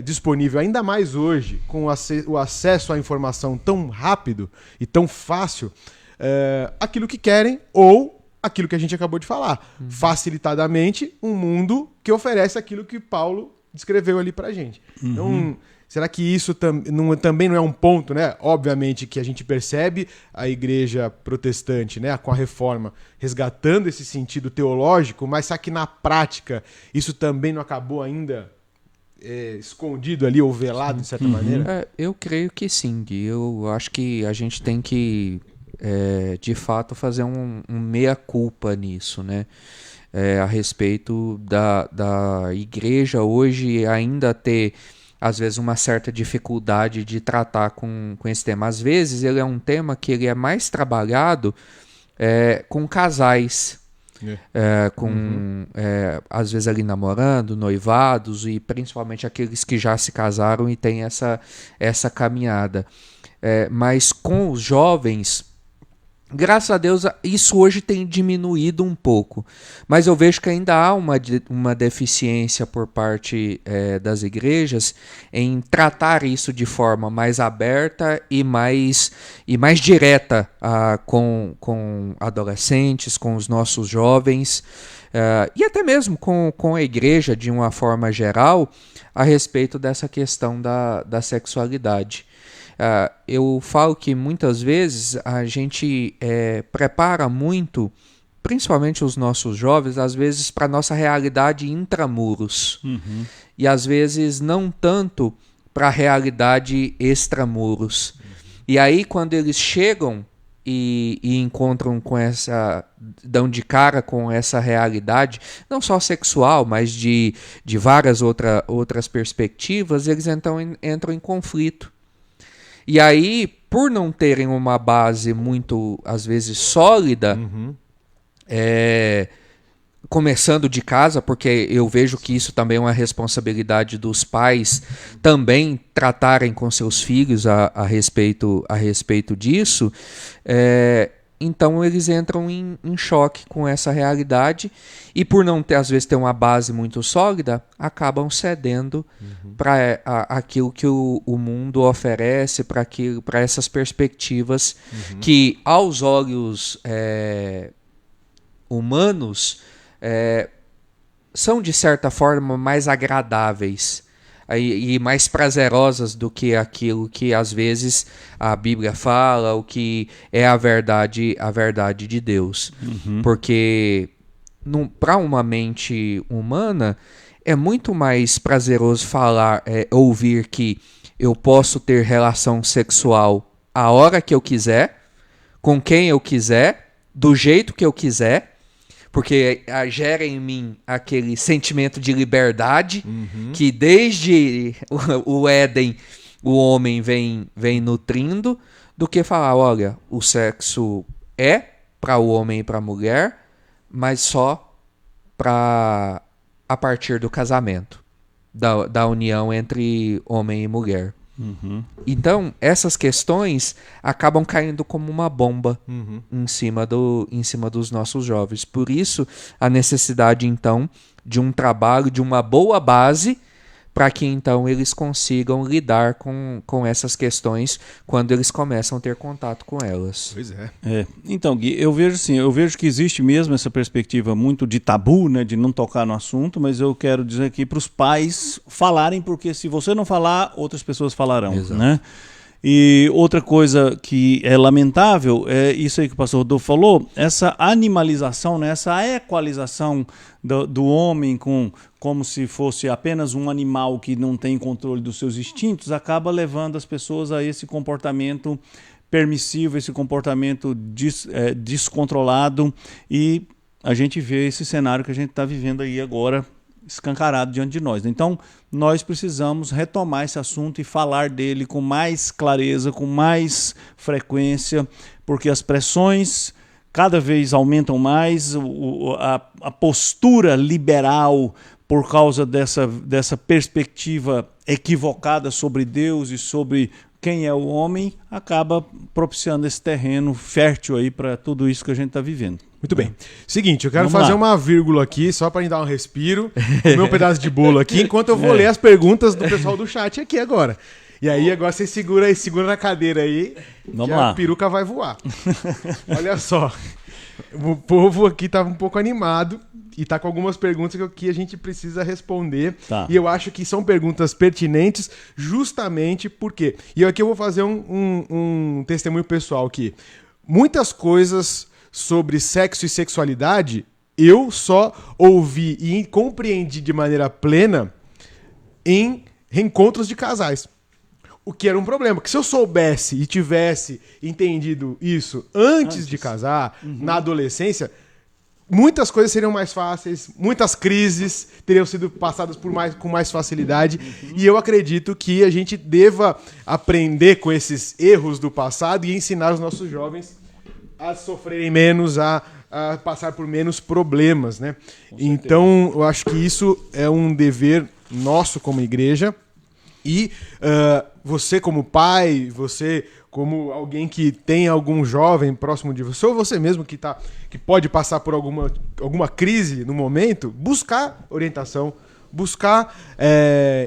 disponível ainda mais hoje, com o acesso à informação tão rápido e tão fácil, aquilo que querem ou aquilo que a gente acabou de falar. Facilitadamente, um mundo que oferece aquilo que Paulo descreveu ali pra gente. Então, será que isso também não é um ponto, né? Obviamente que a gente percebe a igreja protestante, né, com a reforma, resgatando esse sentido teológico, mas será que na prática isso também não acabou ainda escondido ali ou velado, de certa maneira? Eu creio que sim, Gui. Eu acho que a gente tem que, de fato, fazer um meia-culpa nisso, né? A respeito da igreja hoje ainda ter, às vezes, uma certa dificuldade de tratar com esse tema. Às vezes ele é um tema que ele é mais trabalhado com casais, às vezes ali namorando, noivados, e principalmente aqueles que já se casaram e têm essa caminhada. Mas com os jovens, graças a Deus, isso hoje tem diminuído um pouco. Mas eu vejo que ainda há uma deficiência por parte das igrejas em tratar isso de forma mais aberta e mais direta com adolescentes, com os nossos jovens, e até mesmo com a igreja de uma forma geral, a respeito dessa questão da sexualidade. Eu falo que muitas vezes a gente prepara muito, principalmente os nossos jovens, às vezes para a nossa realidade intramuros. E às vezes não tanto para a realidade extramuros. E aí quando eles chegam e encontram dão de cara com essa realidade, não só sexual, mas de várias outras perspectivas, eles então entram em conflito. E aí, por não terem uma base muito, às vezes, sólida, começando de casa, porque eu vejo que isso também é uma responsabilidade dos pais também tratarem com seus filhos a respeito disso, então eles entram em choque com essa realidade e, por não ter, às vezes, ter uma base muito sólida, acabam cedendo para aquilo que o mundo oferece, para essas perspectivas que, aos olhos humanos, são, de certa forma, mais agradáveis e mais prazerosas do que aquilo que às vezes a Bíblia fala, o que é a verdade de Deus. Porque para uma mente humana é muito mais prazeroso ouvir que eu posso ter relação sexual a hora que eu quiser, com quem eu quiser, do jeito que eu quiser, porque gera em mim aquele sentimento de liberdade que desde o Éden o homem vem nutrindo, do que falar, olha, o sexo é para o homem e para a mulher, mas só a partir do casamento, da união entre homem e mulher. Então, essas questões acabam caindo como uma bomba em cima dos nossos jovens. Por isso, a necessidade, então, de um trabalho, de uma boa base, para que, então, eles consigam lidar com essas questões quando eles começam a ter contato com elas. Pois é. Então, Gui, eu vejo que existe mesmo essa perspectiva muito de tabu, né, de não tocar no assunto, mas eu quero dizer aqui para os pais falarem, porque se você não falar, outras pessoas falarão. Exato. Né? E outra coisa que é lamentável é isso aí que o pastor Rodolfo falou, essa animalização, né, essa equalização do homem como se fosse apenas um animal que não tem controle dos seus instintos, acaba levando as pessoas a esse comportamento permissivo, esse comportamento descontrolado, e a gente vê esse cenário que a gente está vivendo aí agora escancarado diante de nós. Então, nós precisamos retomar esse assunto e falar dele com mais clareza, com mais frequência, porque as pressões cada vez aumentam mais, a postura liberal, por causa dessa perspectiva equivocada sobre Deus e sobre quem é o homem acaba propiciando esse terreno fértil aí para tudo isso que a gente está vivendo. Muito bem. Seguinte, eu quero fazer uma vírgula aqui, só para a gente dar um respiro, comer um pedaço de bolo aqui, enquanto eu vou ler as perguntas do pessoal do chat aqui agora. E aí agora você segura na cadeira aí, vamos lá. A peruca vai voar. Olha só, o povo aqui tá um pouco animado e tá com algumas perguntas que a gente precisa responder. Tá. E eu acho que são perguntas pertinentes justamente porque... E aqui eu vou fazer um testemunho pessoal aqui. Muitas coisas sobre sexo e sexualidade eu só ouvi e compreendi de maneira plena em reencontros de casais. O que era um problema, porque se eu soubesse e tivesse entendido isso antes de casar, na adolescência, muitas coisas seriam mais fáceis, muitas crises teriam sido passadas com mais facilidade, e eu acredito que a gente deva aprender com esses erros do passado e ensinar os nossos jovens a sofrerem menos, a passar por menos problemas, né? Então, eu acho que isso é um dever nosso como igreja. E você como pai, você como alguém que tem algum jovem próximo de você, ou você mesmo que pode passar por alguma crise no momento, buscar orientação, buscar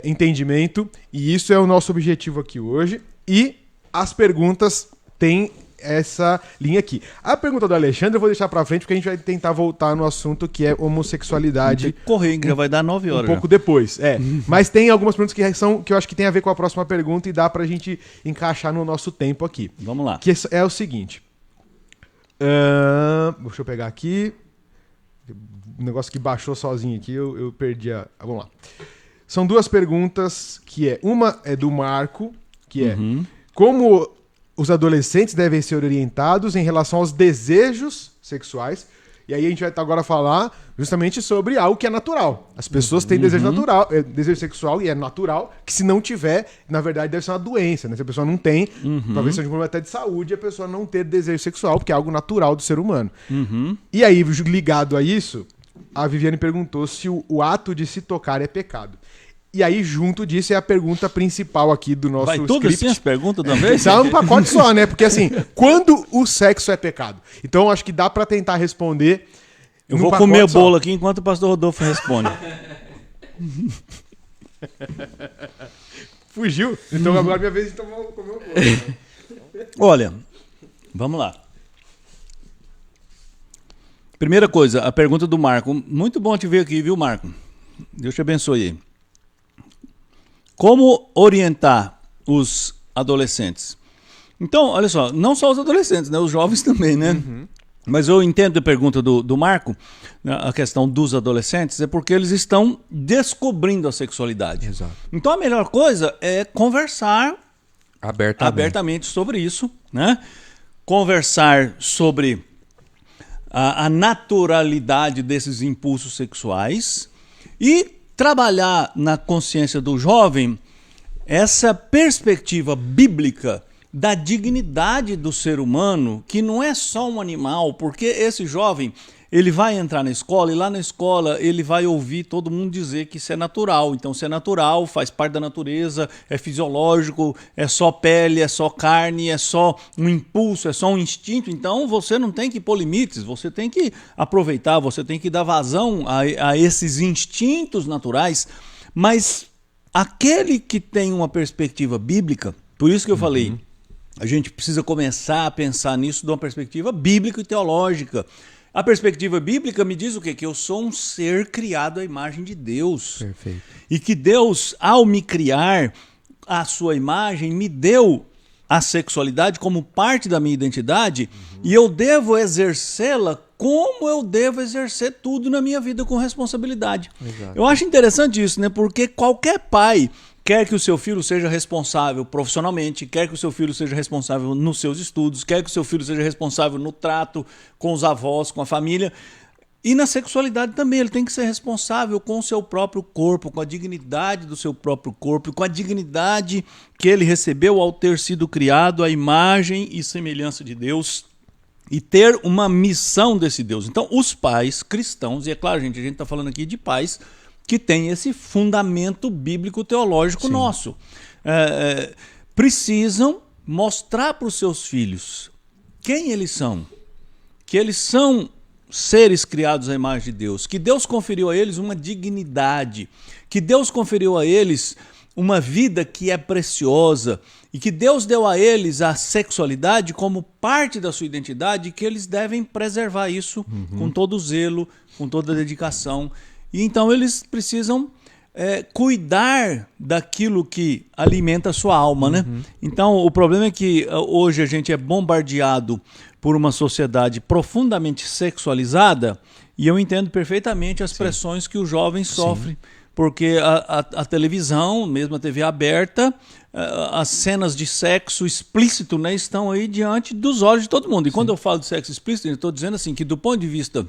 entendimento, e isso é o nosso objetivo aqui hoje. E as perguntas têm essa linha aqui. A pergunta do Alexandre eu vou deixar pra frente, porque a gente vai tentar voltar no assunto que é homossexualidade. Tem que correr, já vai dar 9 horas. Um pouco depois, Mas tem algumas perguntas que eu acho que tem a ver com a próxima pergunta e dá pra gente encaixar no nosso tempo aqui. Vamos lá. Que é o seguinte. Deixa eu pegar aqui. Um negócio que baixou sozinho aqui, eu perdi Vamos lá. São duas perguntas uma é do Marco, que é como os adolescentes devem ser orientados em relação aos desejos sexuais. E aí a gente vai agora falar justamente sobre algo que é natural. As pessoas têm desejo sexual, e é natural, que se não tiver, na verdade deve ser uma doença, né? Se a pessoa não tem, talvez seja um problema até de saúde, a pessoa não ter desejo sexual, porque é algo natural do ser humano. E aí, ligado a isso, a Viviane perguntou se o ato de se tocar é pecado. E aí, junto disso, é a pergunta principal aqui do nosso script. Vai tudo assim as perguntas de uma vez? É um pacote só, né? Porque assim, quando o sexo é pecado? Então, acho que dá pra tentar responder. Eu vou comer o bolo aqui enquanto o pastor Rodolfo responde. Fugiu? Então agora é minha vez, então vou comer o bolo. Olha, vamos lá. Primeira coisa, a pergunta do Marco. Muito bom te ver aqui, viu, Marco? Deus te abençoe aí. Como orientar os adolescentes? Então, olha só, não só os adolescentes, né? Os jovens também, né? Mas eu entendo a pergunta do Marco, a questão dos adolescentes, é porque eles estão descobrindo a sexualidade. Exato. Então a melhor coisa é conversar abertamente sobre isso, né? Conversar sobre a naturalidade desses impulsos sexuais e trabalhar na consciência do jovem essa perspectiva bíblica da dignidade do ser humano, que não é só um animal, porque esse jovem, ele vai entrar na escola e lá na escola ele vai ouvir todo mundo dizer que isso é natural. Então, se é natural, faz parte da natureza, é fisiológico, é só pele, é só carne, é só um impulso, é só um instinto. Então, você não tem que pôr limites, você tem que aproveitar, você tem que dar vazão a esses instintos naturais. Mas aquele que tem uma perspectiva bíblica, por isso que eu falei, a gente precisa começar a pensar nisso de uma perspectiva bíblica e teológica. A perspectiva bíblica me diz o quê? Que eu sou um ser criado à imagem de Deus. Perfeito. E que Deus, ao me criar à sua imagem, me deu a sexualidade como parte da minha identidade, e eu devo exercê-la como eu devo exercer tudo na minha vida com responsabilidade. Exato. Eu acho interessante isso, né? Porque qualquer pai quer que o seu filho seja responsável profissionalmente, quer que o seu filho seja responsável nos seus estudos, quer que o seu filho seja responsável no trato com os avós, com a família. E na sexualidade também, ele tem que ser responsável com o seu próprio corpo, com a dignidade do seu próprio corpo, com a dignidade que ele recebeu ao ter sido criado à imagem e semelhança de Deus e ter uma missão desse Deus. Então, os pais cristãos, e é claro, gente, a gente está falando aqui de pais que têm esse fundamento bíblico-teológico nosso. precisam mostrar para os seus filhos quem eles são, que eles são seres criados à imagem de Deus, que Deus conferiu a eles uma dignidade, que Deus conferiu a eles uma vida que é preciosa e que Deus deu a eles a sexualidade como parte da sua identidade e que eles devem preservar isso com todo zelo, com toda dedicação. E então eles precisam cuidar daquilo que alimenta a sua alma, né? Então o problema é que hoje a gente é bombardeado por uma sociedade profundamente sexualizada e eu entendo perfeitamente as pressões que os jovens sofrem. Porque a televisão, mesmo a TV aberta, as cenas de sexo explícito, né, estão aí diante dos olhos de todo mundo. E quando eu falo de sexo explícito, eu estou dizendo assim, que do ponto de vista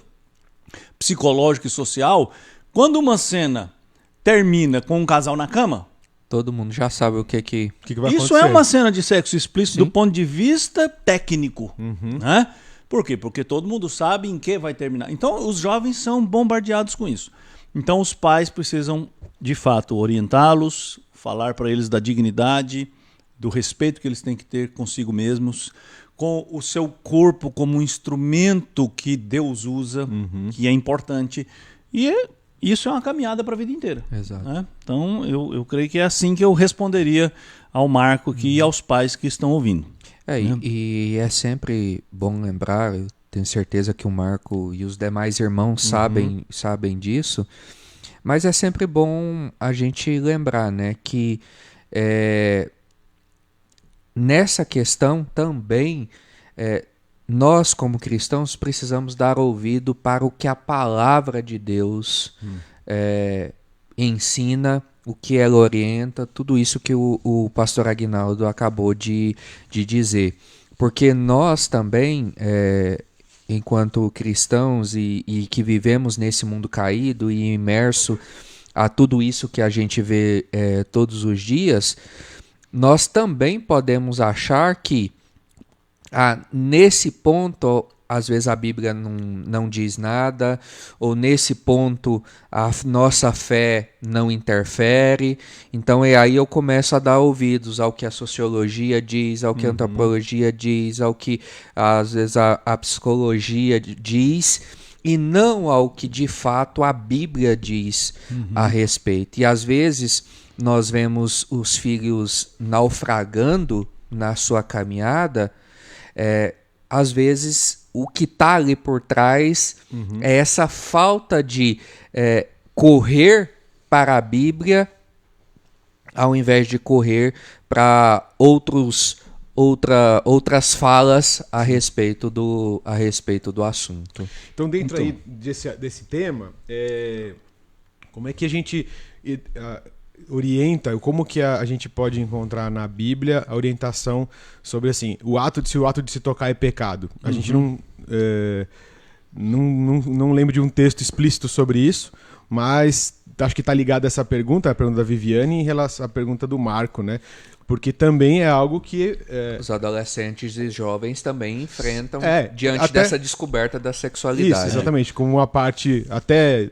psicológico e social, quando uma cena termina com um casal na cama, todo mundo já sabe o que vai isso acontecer. É uma cena de sexo explícito do ponto de vista técnico. Né? Por quê? Porque todo mundo sabe em que vai terminar. Então, os jovens são bombardeados com isso. Então os pais precisam, de fato, orientá-los, falar para eles da dignidade, do respeito que eles têm que ter consigo mesmos, com o seu corpo como um instrumento que Deus usa, que é importante. E isso é uma caminhada para a vida inteira. Exato. Né? Então eu creio que é assim que eu responderia ao Marco aqui e aos pais que estão ouvindo. E é sempre bom lembrar, eu tenho certeza que o Marco e os demais irmãos sabem disso, mas é sempre bom a gente lembrar, né, que nessa questão também nós como cristãos precisamos dar ouvido para o que a palavra de Deus ensina, o que ela orienta, tudo isso que o pastor Aguinaldo acabou de dizer. Porque nós também, enquanto cristãos e que vivemos nesse mundo caído e imerso a tudo isso que a gente vê todos os dias, nós também podemos achar que nesse ponto, às vezes a Bíblia não diz nada, ou nesse ponto a nossa fé não interfere. Então aí eu começo a dar ouvidos ao que a sociologia diz, ao que a antropologia diz, ao que às vezes a psicologia diz, e não ao que de fato a Bíblia diz a respeito. E às vezes nós vemos os filhos naufragando na sua caminhada, às vezes o que está ali por trás é essa falta de correr para a Bíblia ao invés de correr para outras falas a respeito do assunto. Então, dentro aí desse tema, como é que a gente orienta, como que a gente pode encontrar na Bíblia a orientação sobre assim, se o ato de se tocar é pecado? A gente não lembro de um texto explícito sobre isso, mas acho que está ligado a essa pergunta, a pergunta da Viviane, em relação à pergunta do Marco, né? Porque também é algo que... os adolescentes e jovens também enfrentam diante dessa descoberta da sexualidade. Isso, exatamente, como uma parte até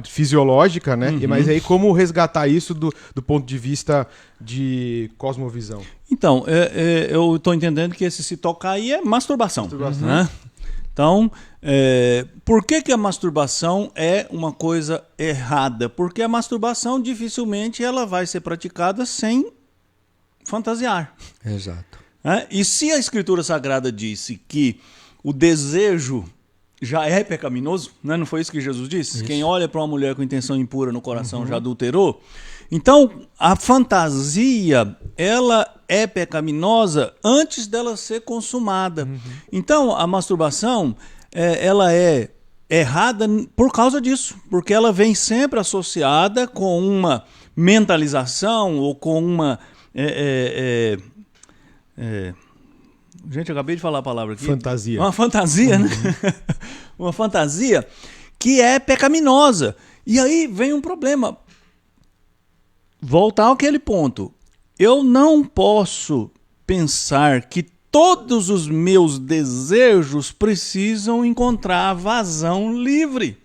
fisiológica, né? Mas aí como resgatar isso do ponto de vista de cosmovisão? Então, eu estou entendendo que esse se tocar aí é masturbação. Né? Então, por que a masturbação é uma coisa errada? Porque a masturbação dificilmente ela vai ser praticada sem fantasiar. Exato. E se a Escritura Sagrada disse que o desejo já é pecaminoso, né? Não foi isso que Jesus disse? Isso. Quem olha para uma mulher com intenção impura no coração já adulterou. Então, a fantasia, ela é pecaminosa antes dela ser consumada. Então, a masturbação, ela é errada por causa disso, porque ela vem sempre associada com uma mentalização ou com uma... Gente, eu acabei de falar a palavra aqui. Fantasia. Uma fantasia, né? Uma fantasia que é pecaminosa. E aí vem um problema. Voltar àquele ponto. Eu não posso pensar que todos os meus desejos precisam encontrar vazão livre.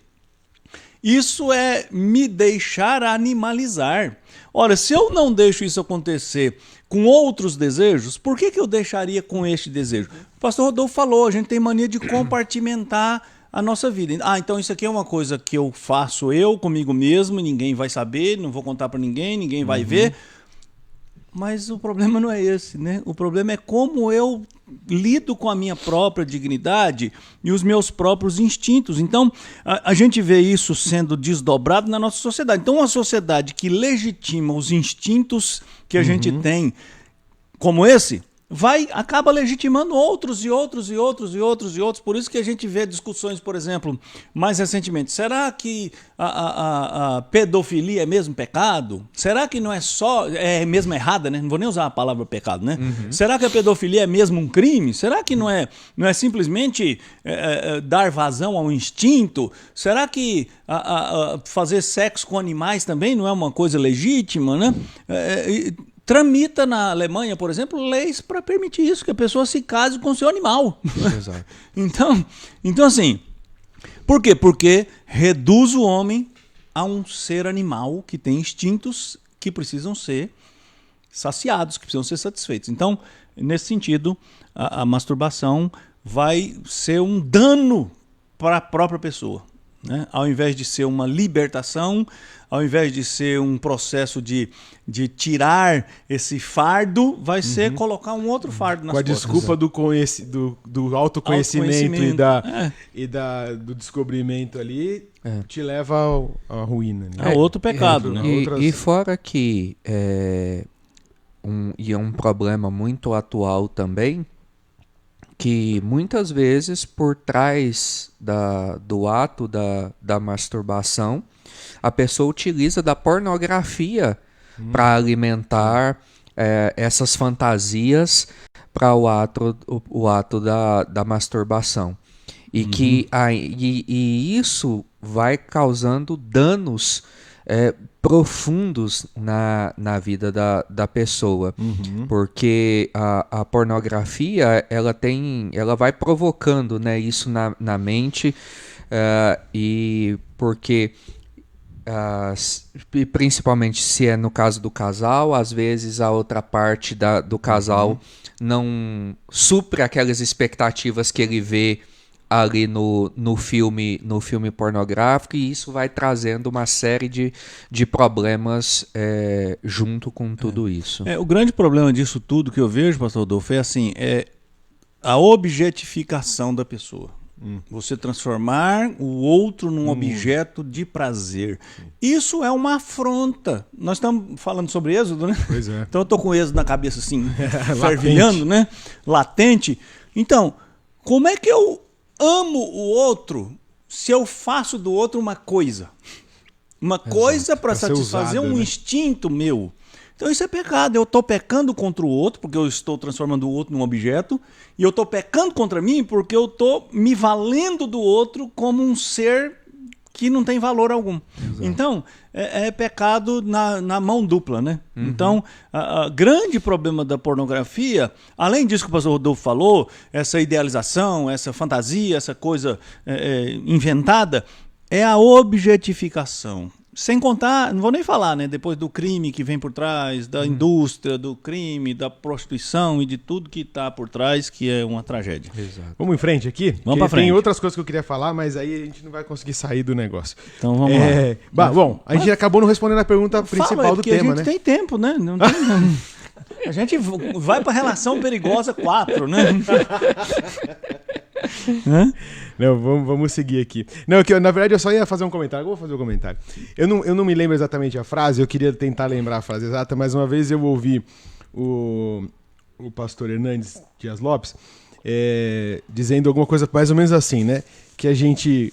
Isso é me deixar animalizar. Ora, se eu não deixo isso acontecer com outros desejos, por que eu deixaria com este desejo? O pastor Rodolfo falou, a gente tem mania de compartimentar a nossa vida. Então isso aqui é uma coisa que eu faço comigo mesmo, ninguém vai saber, não vou contar para ninguém, ninguém vai ver. Mas o problema não é esse, né? O problema é como eu lido com a minha própria dignidade e os meus próprios instintos. Então, a gente vê isso sendo desdobrado na nossa sociedade. Então, uma sociedade que legitima os instintos que a gente tem, como esse, acaba legitimando outros e outros e outros e outros e outros. Por isso que a gente vê discussões, por exemplo, mais recentemente. Será que a pedofilia é mesmo pecado? Será que não é só... É mesmo errada, né? Não vou nem usar a palavra pecado, né? Será que a pedofilia é mesmo um crime? Será que não é simplesmente dar vazão ao instinto? Será que fazer sexo com animais também não é uma coisa legítima, né? Tramita na Alemanha, por exemplo, leis para permitir isso, que a pessoa se case com seu animal. Exato. Então, assim, por quê? Porque reduz o homem a um ser animal que tem instintos que precisam ser saciados, que precisam ser satisfeitos. Então, nesse sentido, a masturbação vai ser um dano para a própria pessoa, né? Ao invés de ser uma libertação, ao invés de ser um processo de tirar esse fardo, vai ser colocar um outro fardo nas costas. Com a desculpa do autoconhecimento do descobrimento ali, te leva à ruína. Né? É outro pecado. Né? E fora que é um problema muito atual também, que muitas vezes por trás do ato da masturbação, a pessoa utiliza da pornografia para alimentar essas fantasias para o ato da masturbação. E isso vai causando danos profundos na vida da pessoa, porque a pornografia ela vai provocando, né, isso na mente, e porque principalmente se é no caso do casal, às vezes a outra parte do casal não supre aquelas expectativas que ele vê ali no filme pornográfico, e isso vai trazendo uma série de problemas junto com tudo isso. O grande problema disso tudo que eu vejo, pastor Rodolfo, é assim, a objetificação da pessoa. Você transformar o outro num objeto de prazer. Isso é uma afronta. Nós estamos falando sobre Êxodo, né? Pois é. Então eu estou com o Êxodo na cabeça assim, fervilhando, né? Latente. Então, como é que eu amo o outro se eu faço do outro uma coisa? Uma coisa para satisfazer um instinto meu. Então isso é pecado. Eu estou pecando contra o outro porque eu estou transformando o outro num objeto, e eu estou pecando contra mim porque eu estou me valendo do outro como um ser que não tem valor algum. Exato. Então é pecado na mão dupla, né? Então o grande problema da pornografia, além disso que o pastor Rodolfo falou, essa idealização, essa fantasia, essa coisa inventada, é a objetificação. Sem contar, não vou nem falar, né? Depois do crime que vem por trás, da indústria do crime, da prostituição e de tudo que está por trás, que é uma tragédia. Exato. Vamos em frente aqui? Vamos para frente. Tem outras coisas que eu queria falar, mas aí a gente não vai conseguir sair do negócio. Então vamos lá. Bom, a gente acabou não respondendo a pergunta principal do tema, né? A gente tem tempo, né? Não tem... A gente vai para a relação perigosa 4, né? Não, vamos seguir aqui. Não, na verdade eu só ia fazer um comentário. Eu vou fazer um comentário. Eu não me lembro exatamente a frase, eu queria tentar lembrar a frase exata, mas uma vez eu ouvi o pastor Hernandes Dias Lopes dizendo alguma coisa mais ou menos assim, né? Que a gente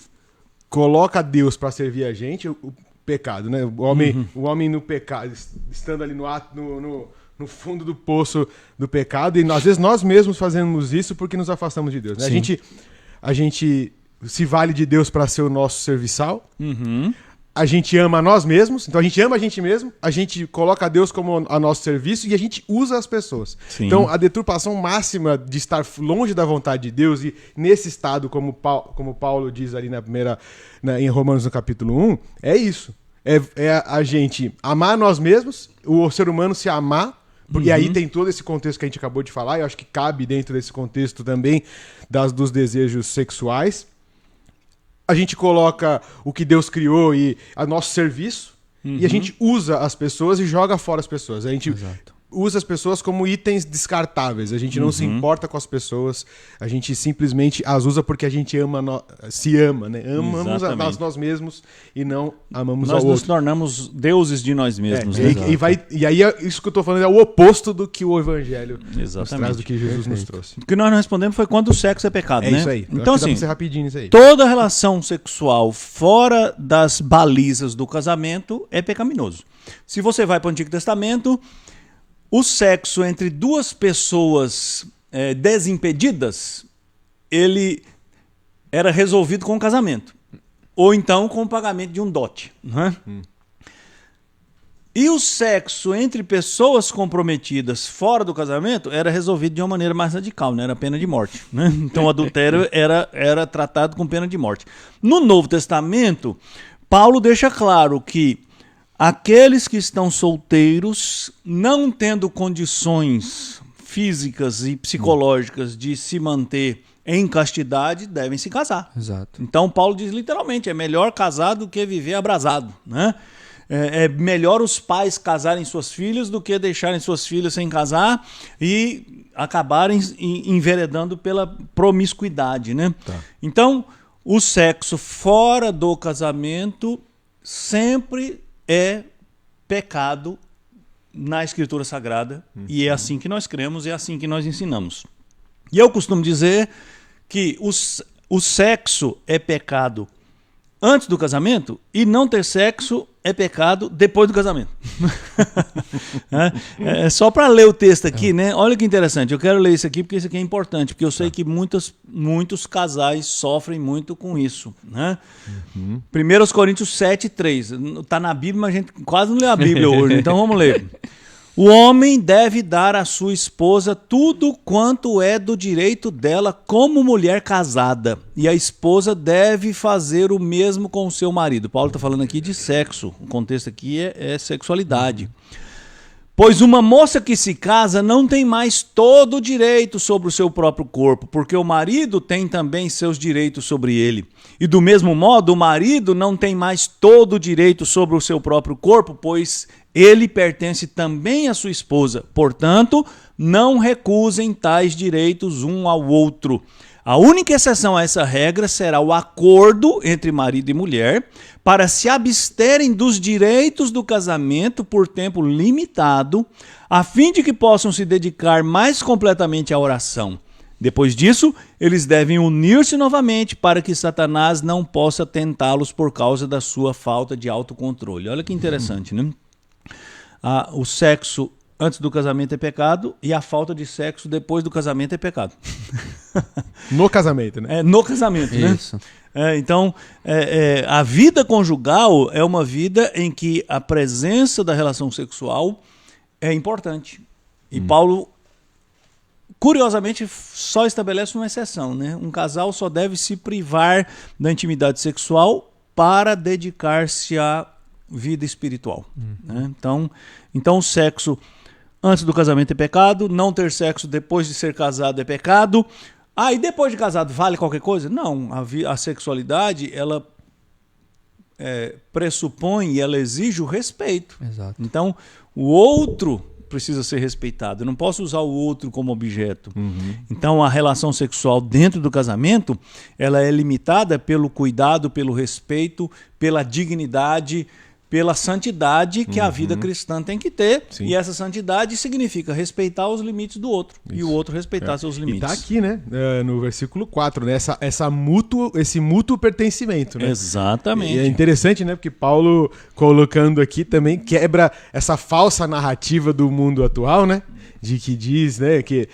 coloca Deus para servir a gente, o pecado, né? O homem no pecado, estando ali no fundo do poço do pecado, e às vezes nós mesmos fazemos isso porque nos afastamos de Deus, né? A gente se vale de Deus para ser o nosso serviçal, a gente ama nós mesmos, então a gente ama a gente mesmo, a gente coloca Deus como a nosso serviço e a gente usa as pessoas. Sim. Então a deturpação máxima de estar longe da vontade de Deus e nesse estado, como Paulo diz ali em Romanos no capítulo 1, é isso. É a gente amar nós mesmos, o ser humano se amar E aí tem todo esse contexto que a gente acabou de falar, eu acho que cabe dentro desse contexto também dos desejos sexuais. A gente coloca o que Deus criou e a nosso serviço, e a gente usa as pessoas e joga fora as pessoas. A gente usa as pessoas como itens descartáveis. A gente não se importa com as pessoas, a gente simplesmente as usa porque a gente se ama, né? Amamos a nós mesmos e não amamos ao outro. Nós nos tornamos deuses de nós mesmos. E aí isso que eu tô falando é o oposto do que o Evangelho nos traz, do que Jesus nos trouxe. O que nós não respondemos foi quando o sexo é pecado, né? É isso aí. Então, assim, dá pra ser rapidinho isso aí. Toda relação sexual fora das balizas do casamento é pecaminoso. Se você vai para o Antigo Testamento, o sexo entre duas pessoas desimpedidas, ele era resolvido com o casamento. Ou então com o pagamento de um dote. Né? E o sexo entre pessoas comprometidas fora do casamento era resolvido de uma maneira mais radical, né? Era pena de morte. Né? Então o adultério era tratado com pena de morte. No Novo Testamento, Paulo deixa claro que aqueles que estão solteiros, não tendo condições físicas e psicológicas de se manter em castidade, devem se casar. Exato. Então Paulo diz literalmente, é melhor casar do que viver abrasado, né? É melhor os pais casarem suas filhas do que deixarem suas filhas sem casar e acabarem enveredando pela promiscuidade, né? Tá. Então, o sexo fora do casamento sempre é pecado na Escritura Sagrada, e é assim que nós cremos, é assim que nós ensinamos. E eu costumo dizer que o sexo é pecado antes do casamento e não ter sexo é pecado depois do casamento. É só para ler o texto aqui, né? Olha que interessante, eu quero ler isso aqui porque isso aqui é importante, porque eu sei que muitos casais sofrem muito com isso, né? 1 Coríntios 7:3, está na Bíblia, mas a gente quase não lê a Bíblia hoje, então vamos ler. O homem deve dar à sua esposa tudo quanto é do direito dela como mulher casada, e a esposa deve fazer o mesmo com o seu marido. Paulo está falando aqui de sexo, o contexto aqui é sexualidade. Pois uma moça que se casa não tem mais todo o direito sobre o seu próprio corpo, porque o marido tem também seus direitos sobre ele. E do mesmo modo, o marido não tem mais todo o direito sobre o seu próprio corpo, pois ele pertence também à sua esposa. Portanto, não recusem tais direitos um ao outro. A única exceção a essa regra será o acordo entre marido e mulher para se absterem dos direitos do casamento por tempo limitado, a fim de que possam se dedicar mais completamente à oração. Depois disso, eles devem unir-se novamente para que Satanás não possa tentá-los por causa da sua falta de autocontrole. Olha que interessante, né? O sexo antes do casamento é pecado e a falta de sexo depois do casamento é pecado. No casamento, né? No casamento, né? Isso. Então, a vida conjugal é uma vida em que a presença da relação sexual é importante. E Paulo, curiosamente, só estabelece uma exceção, né? Um casal só deve se privar da intimidade sexual para dedicar-se à vida espiritual. Né? Então, o sexo antes do casamento é pecado, não ter sexo depois de ser casado é pecado. E depois de casado vale qualquer coisa? Não, a sexualidade, ela pressupõe e ela exige o respeito. Exato. Então, o outro precisa ser respeitado. Eu não posso usar o outro como objeto. Então, a relação sexual dentro do casamento, ela é limitada pelo cuidado, pelo respeito, pela dignidade, pela santidade que a vida cristã tem que ter. Sim. E essa santidade significa respeitar os limites do outro. Isso. E o outro respeitar seus limites. E está aqui, né? No versículo 4, né? Esse mútuo pertencimento, né? Exatamente. E é interessante, né? Porque Paulo, colocando aqui, também quebra essa falsa narrativa do mundo atual, né? De que diz, né, que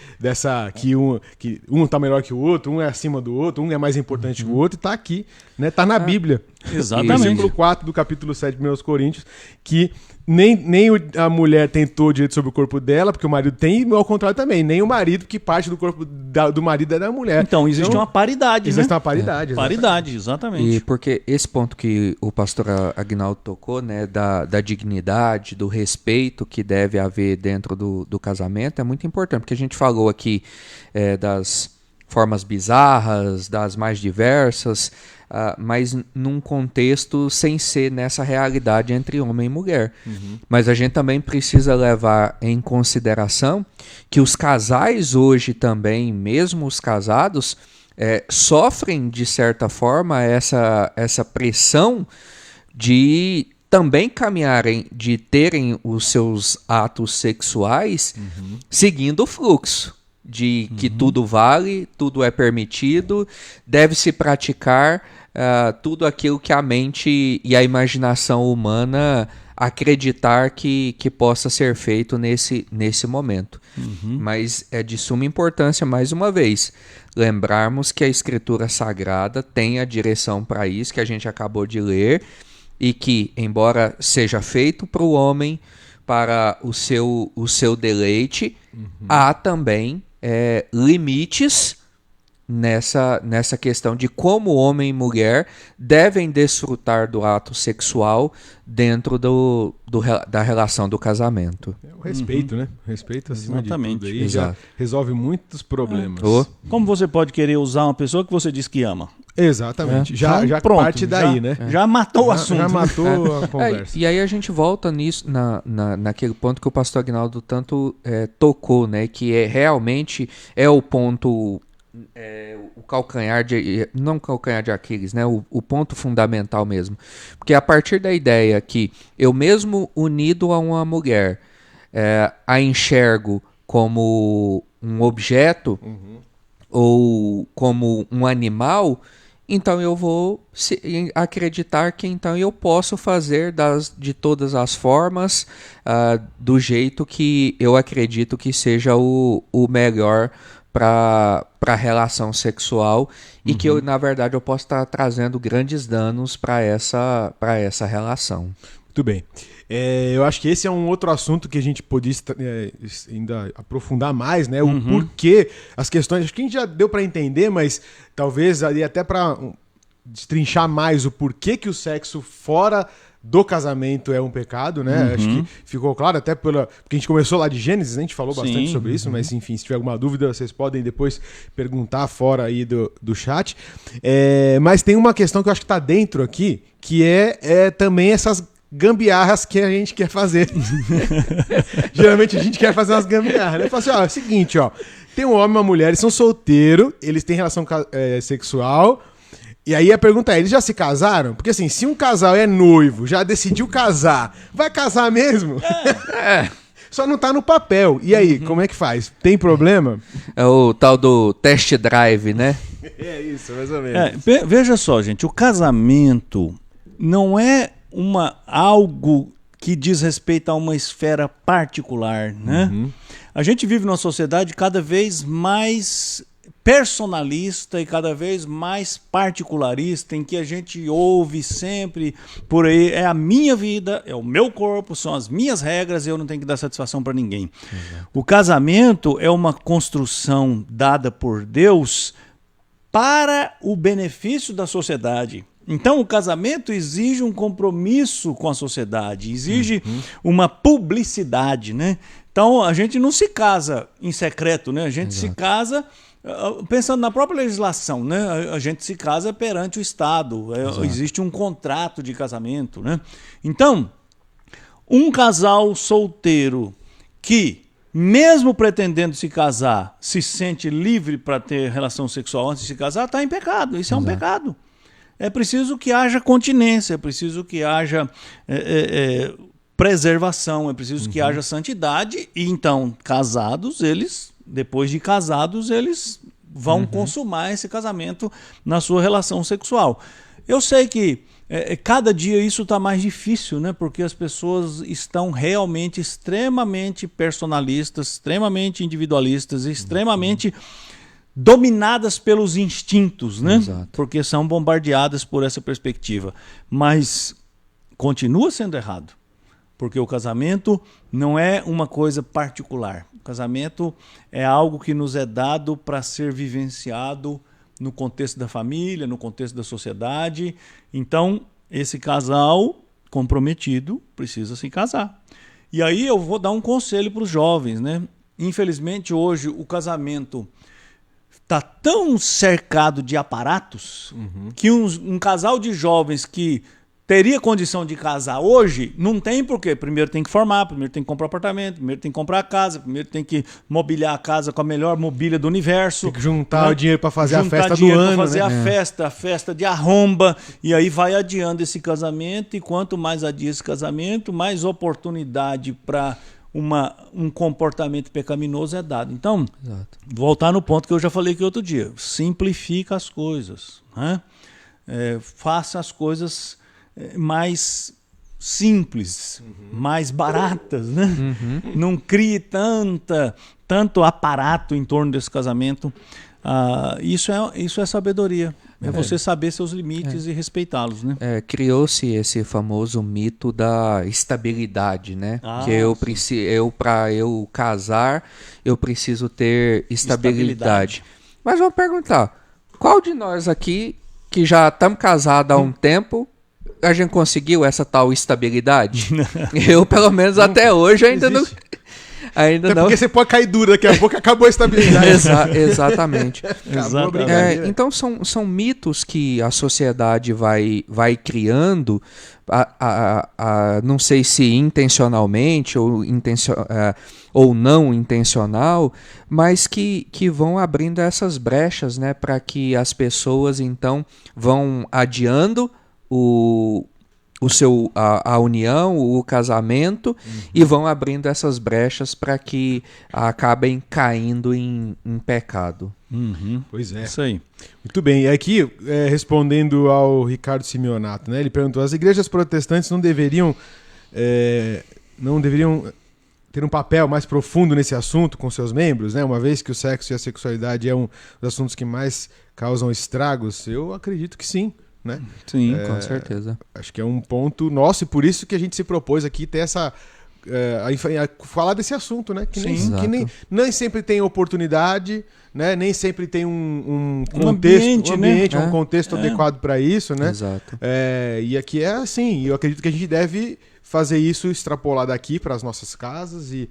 um tá melhor que o outro, um é acima do outro, um é mais importante que o outro, e tá aqui, né? Tá na Bíblia. Exatamente. Versículo 4 do capítulo 7 de 1 Coríntios, que nem a mulher tem todo o direito sobre o corpo dela, porque o marido tem, e ao contrário também, nem o marido, que parte do corpo do marido é da mulher. Então, existe uma paridade, existe né? uma paridade. Paridade, exatamente. E porque esse ponto que o pastor Aguinaldo tocou, né, da dignidade, do respeito que deve haver dentro do casamento, é muito importante, porque a gente falou aqui das formas bizarras, das mais diversas, mas num contexto sem ser nessa realidade entre homem e mulher. Mas a gente também precisa levar em consideração que os casais hoje também, mesmo os casados, sofrem de certa forma essa pressão de também caminharem, de terem os seus atos sexuais seguindo o fluxo de que tudo vale, tudo é permitido, deve-se praticar tudo aquilo que a mente e a imaginação humana acreditar que possa ser feito nesse momento. Mas é de suma importância, mais uma vez, lembrarmos que a Escritura Sagrada tem a direção para isso, que a gente acabou de ler, e que, embora seja feito para o homem, para o seu deleite, há também limites nessa questão de como homem e mulher devem desfrutar do ato sexual dentro da relação do casamento. O respeito, né? Respeito acima de tudo aí. Exato. Resolve muitos problemas. Como você pode querer usar uma pessoa que você diz que ama? Exatamente. Já pronto, parte daí, né? Já matou o assunto. Já matou a conversa. E aí a gente volta nisso, naquele ponto que o pastor Aguinaldo tanto tocou, né? Que realmente é o ponto... o calcanhar não calcanhar de Aquiles, né? O ponto fundamental mesmo, porque a partir da ideia que eu mesmo unido a uma mulher a enxergo como um objeto ou como um animal, então eu vou acreditar que então eu posso fazer de todas as formas, do jeito que eu acredito que seja o melhor para a relação sexual e que eu, na verdade, eu posso estar trazendo grandes danos para essa relação. Muito bem. Eu acho que esse é um outro assunto que a gente podia ainda aprofundar mais, né? O porquê, as questões, acho que a gente já deu para entender, mas talvez ali até para destrinchar mais o porquê que o sexo fora do casamento é um pecado, né? Acho que ficou claro, até porque a gente começou lá de Gênesis, a gente falou bastante sobre isso, mas enfim, se tiver alguma dúvida, vocês podem depois perguntar fora aí do chat. Mas tem uma questão que eu acho que está dentro aqui, que é também essas gambiarras que a gente quer fazer. Geralmente a gente quer fazer umas gambiarras, né? Fala assim, é o seguinte, tem um homem e uma mulher, eles são solteiros, eles têm relação sexual. E aí a pergunta eles já se casaram? Porque assim, se um casal é noivo, já decidiu casar, vai casar mesmo? Só não tá no papel. E aí, como é que faz? Tem problema? É o tal do test drive, né? É isso, mais ou menos. Veja só, gente, o casamento não é algo que diz respeito a uma esfera particular, né? A gente vive numa sociedade cada vez mais personalista e cada vez mais particularista, em que a gente ouve sempre por aí, é a minha vida, é o meu corpo, são as minhas regras, eu não tenho que dar satisfação para ninguém. O casamento é uma construção dada por Deus para o benefício da sociedade. Então o casamento exige um compromisso com a sociedade, exige uma publicidade, né? Então a gente não se casa em secreto, né? A gente se casa pensando na própria legislação, né? A gente se casa perante o Estado, existe um contrato de casamento, né? Então, um casal solteiro que, mesmo pretendendo se casar, se sente livre para ter relação sexual antes de se casar, está em pecado. Isso é um pecado. É preciso que haja continência, é preciso que haja preservação, é preciso que haja santidade. E então, casados, depois de casados, eles vão consumar esse casamento na sua relação sexual. Eu sei que cada dia isso está mais difícil, né? Porque as pessoas estão realmente extremamente personalistas, extremamente individualistas, extremamente dominadas pelos instintos, né? Exato. Porque são bombardeadas por essa perspectiva. Mas continua sendo errado, porque o casamento não é uma coisa particular. O casamento é algo que nos é dado para ser vivenciado no contexto da família, no contexto da sociedade. Então, esse casal comprometido precisa se casar. E aí eu vou dar um conselho para os jovens, né? Infelizmente, hoje, o casamento está tão cercado de aparatos que um casal de jovens que teria condição de casar hoje, não tem por quê. Primeiro tem que formar, primeiro tem que comprar apartamento, primeiro tem que comprar casa, primeiro tem que mobiliar a casa com a melhor mobília do universo. Tem que juntar o dinheiro para fazer a festa do dinheiro ano, para fazer né? a festa de arromba. E aí vai adiando esse casamento, e quanto mais adia esse casamento, mais oportunidade para um comportamento pecaminoso é dado. Então, Exato. voltar no ponto que eu já falei aqui outro dia. Simplifica as coisas, né? Faça as coisas mais simples, mais baratas, né? Não crie tanto aparato em torno desse casamento. Isso é sabedoria. É você saber seus limites e respeitá-los, né? Criou-se esse famoso mito da estabilidade, né? Para eu casar, eu preciso ter estabilidade. Mas vamos perguntar, qual de nós aqui, que já estamos casados há um tempo, a gente conseguiu essa tal estabilidade? Eu, pelo menos até hoje, ainda não... Ainda não. Porque você pode cair duro daqui a pouco, acabou a estabilidade. Exatamente. Acabou a brincadeira. Então são mitos que a sociedade vai criando, não sei se intencionalmente ou não intencional, mas que vão abrindo essas brechas, né, para que as pessoas então vão adiando a união, o casamento, e vão abrindo essas brechas para que acabem caindo em pecado. Pois é. Isso aí. Muito bem. E aqui, respondendo ao Ricardo Simeonato, né, ele perguntou: as igrejas protestantes não deveriam ter um papel mais profundo nesse assunto com seus membros, né? Uma vez que o sexo e a sexualidade é um dos assuntos que mais causam estragos? Eu acredito que sim. Né? Sim, com certeza. Acho que é um ponto nosso, e por isso que a gente se propôs aqui ter essa falar desse assunto, né? Que nem sempre tem oportunidade, né? Nem sempre tem um contexto, um contexto adequado para isso, né? Exato. E aqui é assim, eu acredito que a gente deve fazer isso, extrapolar daqui para as nossas casas, e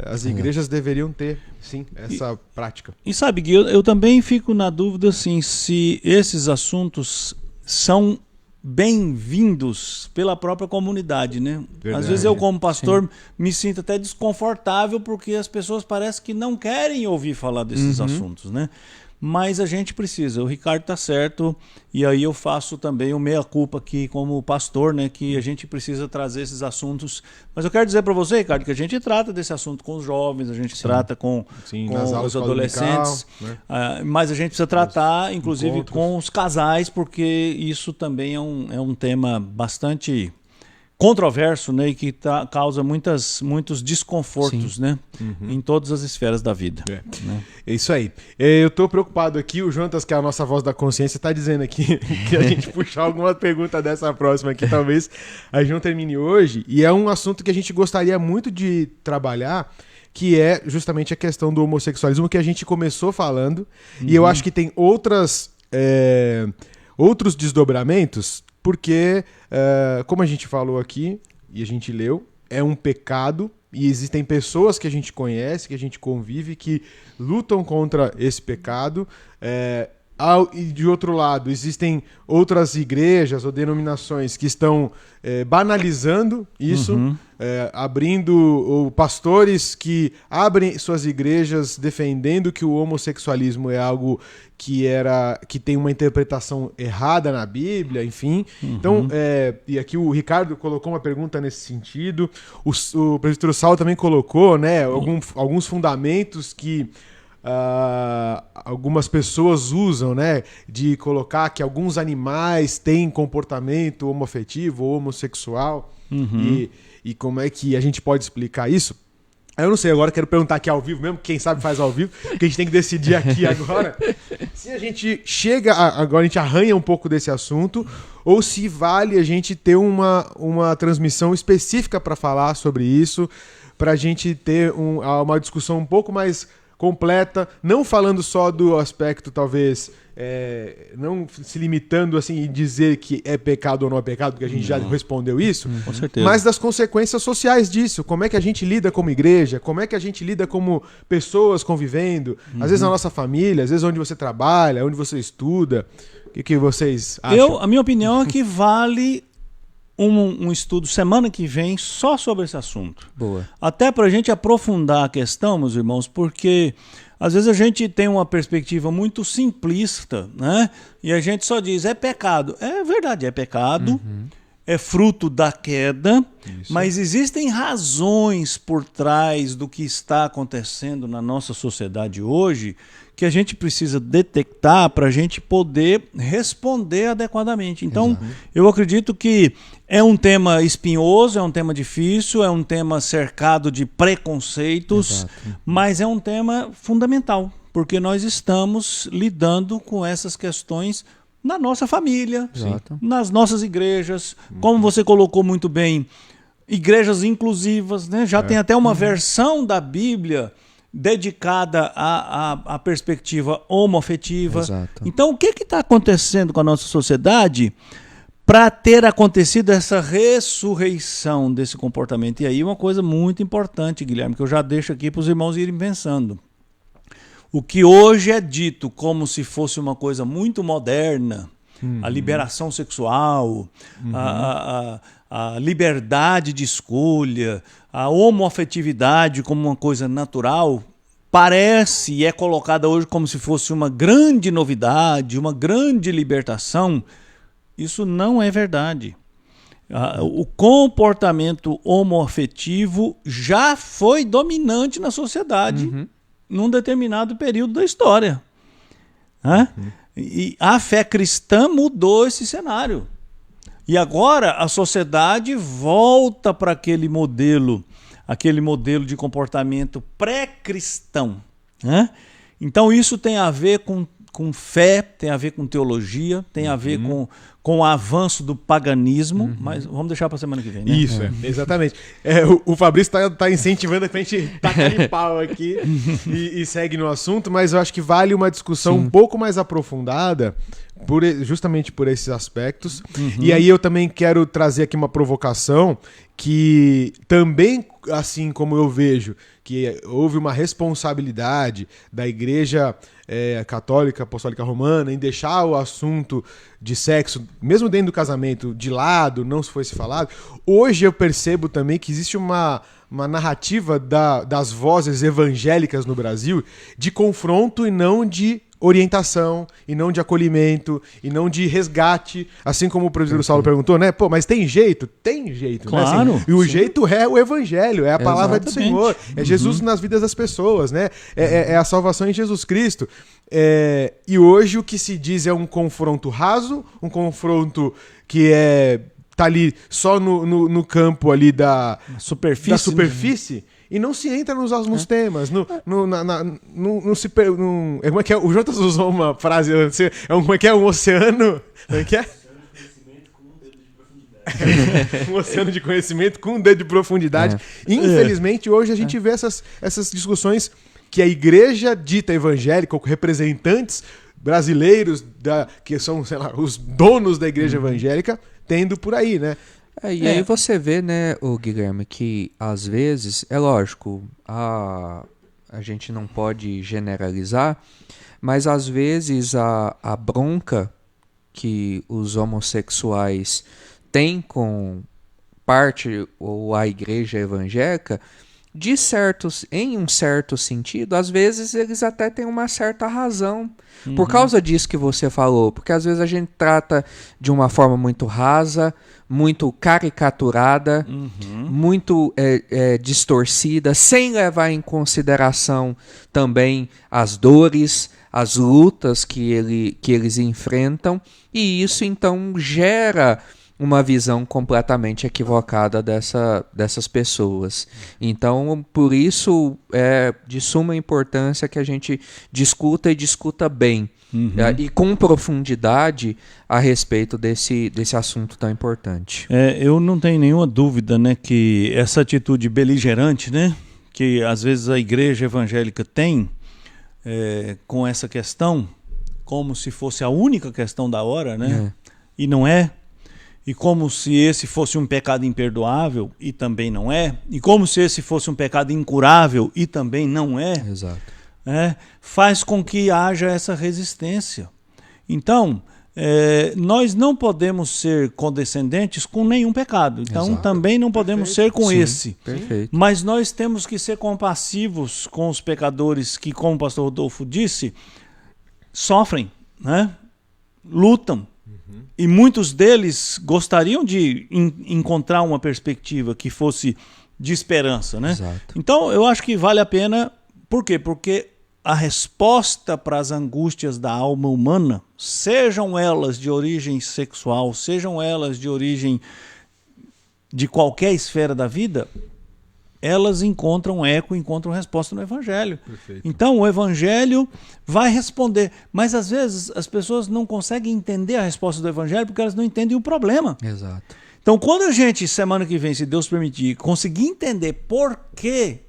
as igrejas deveriam ter, sim, essa prática. E sabe, Gui, eu também fico na dúvida, assim, se esses assuntos são bem-vindos pela própria comunidade, né? Verdade. Às vezes eu, como pastor, me sinto até desconfortável, porque as pessoas parecem que não querem ouvir falar desses assuntos, né? Mas a gente precisa, o Ricardo está certo, e aí eu faço também o meia-culpa aqui como pastor, né, que a gente precisa trazer esses assuntos. Mas eu quero dizer para você, Ricardo, que a gente trata desse assunto com os jovens, a gente trata com os adolescentes, né? Mas a gente precisa tratar, inclusive, com os casais, porque isso também é um tema bastante controverso, né, e que causa muitos desconfortos, né, em todas as esferas da vida. Né? É isso aí. Eu estou preocupado aqui, o Jonatas, que é a nossa voz da consciência, está dizendo aqui que a gente puxar alguma pergunta dessa próxima aqui, talvez a gente não termine hoje, e é um assunto que a gente gostaria muito de trabalhar, que é justamente a questão do homossexualismo, que a gente começou falando, e eu acho que tem outros desdobramentos, porque, como a gente falou aqui, e a gente leu, é um pecado, e existem pessoas que a gente conhece, que a gente convive, que lutam contra esse pecado. E de outro lado, existem outras igrejas ou denominações que estão banalizando isso, abrindo pastores que abrem suas igrejas defendendo que o homossexualismo é algo que tem uma interpretação errada na Bíblia, enfim. Então, e aqui o Ricardo colocou uma pergunta nesse sentido, o presbítero Saulo também colocou, né, alguns fundamentos que algumas pessoas usam, né, de colocar que alguns animais têm comportamento homoafetivo ou homossexual, e como é que a gente pode explicar isso? Eu não sei, agora quero perguntar aqui ao vivo mesmo, quem sabe faz ao vivo, porque a gente tem que decidir aqui agora se a gente chega, agora a gente arranha um pouco desse assunto, ou se vale a gente ter uma transmissão específica para falar sobre isso, para a gente ter uma discussão um pouco mais completa, não falando só do aspecto, talvez, não se limitando assim em dizer que é pecado ou não é pecado, porque a gente já respondeu isso, com certeza. Mas das consequências sociais disso, como é que a gente lida como igreja, como é que a gente lida como pessoas convivendo, às vezes na nossa família, às vezes onde você trabalha, onde você estuda. O que vocês acham? A minha opinião é que vale um estudo semana que vem só sobre esse assunto. Boa. Até para a gente aprofundar a questão, meus irmãos, porque às vezes a gente tem uma perspectiva muito simplista, né? E a gente só diz, é pecado. É verdade, é pecado, é fruto da queda, mas existem razões por trás do que está acontecendo na nossa sociedade hoje que a gente precisa detectar para a gente poder responder adequadamente. Então, eu acredito que é um tema espinhoso, é um tema difícil, é um tema cercado de preconceitos, mas é um tema fundamental, porque nós estamos lidando com essas questões na nossa família, nas nossas igrejas, como você colocou muito bem, igrejas inclusivas, né? Já tem até uma versão da Bíblia dedicada à perspectiva homoafetiva. Então, o que está acontecendo com a nossa sociedade para ter acontecido essa ressurreição desse comportamento? E aí uma coisa muito importante, Guilherme, que eu já deixo aqui para os irmãos irem pensando. O que hoje é dito como se fosse uma coisa muito moderna, a liberação sexual, a liberdade de escolha, a homoafetividade como uma coisa natural, parece e é colocada hoje como se fosse uma grande novidade, uma grande libertação. Isso não é verdade. O comportamento homoafetivo já foi dominante na sociedade num determinado período da história. E a fé cristã mudou esse cenário. E agora a sociedade volta para aquele modelo de comportamento pré-cristão. Então isso tem a ver com fé, tem a ver com teologia, tem a ver com o avanço do paganismo, mas vamos deixar para a semana que vem, né? Isso, exatamente. O Fabrício tá incentivando a gente tacar de pau aqui e segue no assunto, mas eu acho que vale uma discussão um pouco mais aprofundada, justamente por esses aspectos. E aí eu também quero trazer aqui uma provocação que também, assim como eu vejo que houve uma responsabilidade da Igreja Católica Apostólica Romana em deixar o assunto de sexo, mesmo dentro do casamento, de lado, não se fosse falado. Hoje eu percebo também que existe uma narrativa das vozes evangélicas no Brasil de confronto e não de orientação, e não de acolhimento, e não de resgate, assim como o presbítero Saulo perguntou, né? Pô, mas tem jeito? Tem jeito, claro, né? Assim, e o jeito é o evangelho, é a palavra do Senhor, é Jesus nas vidas das pessoas, né? É a salvação em Jesus Cristo. E hoje o que se diz é um confronto raso, um confronto que tá ali só no campo ali da superfície, né? E não se entra nos temas. Como é que é? O Jotas usou uma frase, como é que é? Um oceano. Como é que é? Um oceano de conhecimento com um dedo de profundidade. Infelizmente, hoje a gente vê essas discussões que a igreja dita evangélica, ou representantes brasileiros que são, sei lá, os donos da igreja evangélica, tendo por aí, né? Aí você vê, né, o Guilherme, que às vezes, é lógico, a gente não pode generalizar, mas às vezes a bronca que os homossexuais têm com parte ou a igreja evangélica, em um certo sentido, às vezes eles até têm uma certa razão. Por causa disso que você falou, porque às vezes a gente trata de uma forma muito rasa, muito caricaturada, muito distorcida, sem levar em consideração também as dores, as lutas que eles enfrentam, e isso então gera uma visão completamente equivocada dessas pessoas. Então, por isso é de suma importância que a gente discuta e discuta bem, e com profundidade a respeito desse assunto tão importante. Eu não tenho nenhuma dúvida, né, que essa atitude beligerante, né, que às vezes a igreja evangélica tem com essa questão, como se fosse a única questão da hora, né, e não é. E como se esse fosse um pecado imperdoável, e também não é. E como se esse fosse um pecado incurável, e também não é. Exato. Faz com que haja essa resistência. Então, nós não podemos ser condescendentes com nenhum pecado. Então, também não podemos ser com esse. Perfeito. Mas nós temos que ser compassivos com os pecadores que, como o pastor Rodolfo disse, sofrem, né? Lutam. E muitos deles gostariam de encontrar uma perspectiva que fosse de esperança, né? Exato. Então, eu acho que vale a pena. Por quê? Porque a resposta para as angústias da alma humana, sejam elas de origem sexual, sejam elas de origem de qualquer esfera da vida, elas encontram eco, encontram resposta no Evangelho. Perfeito. Então o Evangelho vai responder, mas às vezes as pessoas não conseguem entender a resposta do Evangelho porque elas não entendem o problema. Exato. Então quando a gente, semana que vem, se Deus permitir, conseguir entender por que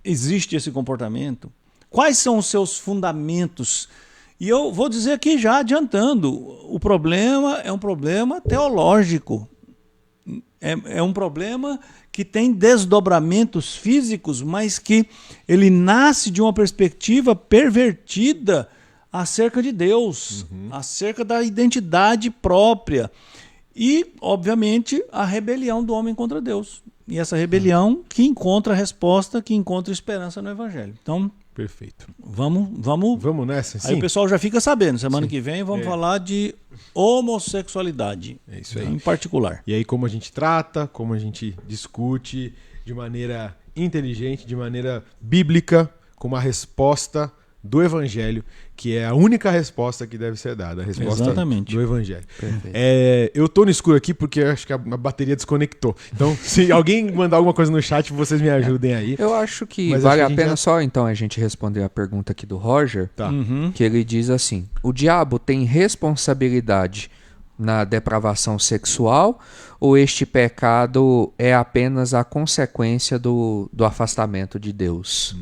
existe esse comportamento, quais são os seus fundamentos, e eu vou dizer aqui já adiantando, o problema é um problema teológico. É um problema que tem desdobramentos físicos, mas que ele nasce de uma perspectiva pervertida acerca de Deus, acerca da identidade própria e, obviamente, a rebelião do homem contra Deus. E essa rebelião que encontra resposta, que encontra esperança no Evangelho. Então, perfeito. Vamos nessa, sim. Aí o pessoal já fica sabendo. Semana que vem vamos falar de homossexualidade. É isso aí. Em particular. E aí como a gente trata, como a gente discute de maneira inteligente, de maneira bíblica, com uma resposta do Evangelho, que é a única resposta que deve ser dada, a resposta Exatamente. do Evangelho. Eu tô no escuro aqui porque eu acho que a bateria desconectou. Então, se alguém mandar alguma coisa no chat, vocês me ajudem aí. Eu acho que Mas vale acho que a pena só então a gente responder a pergunta aqui do Roger, Tá. que ele diz assim: o diabo tem responsabilidade na depravação sexual ou este pecado é apenas a consequência do afastamento de Deus?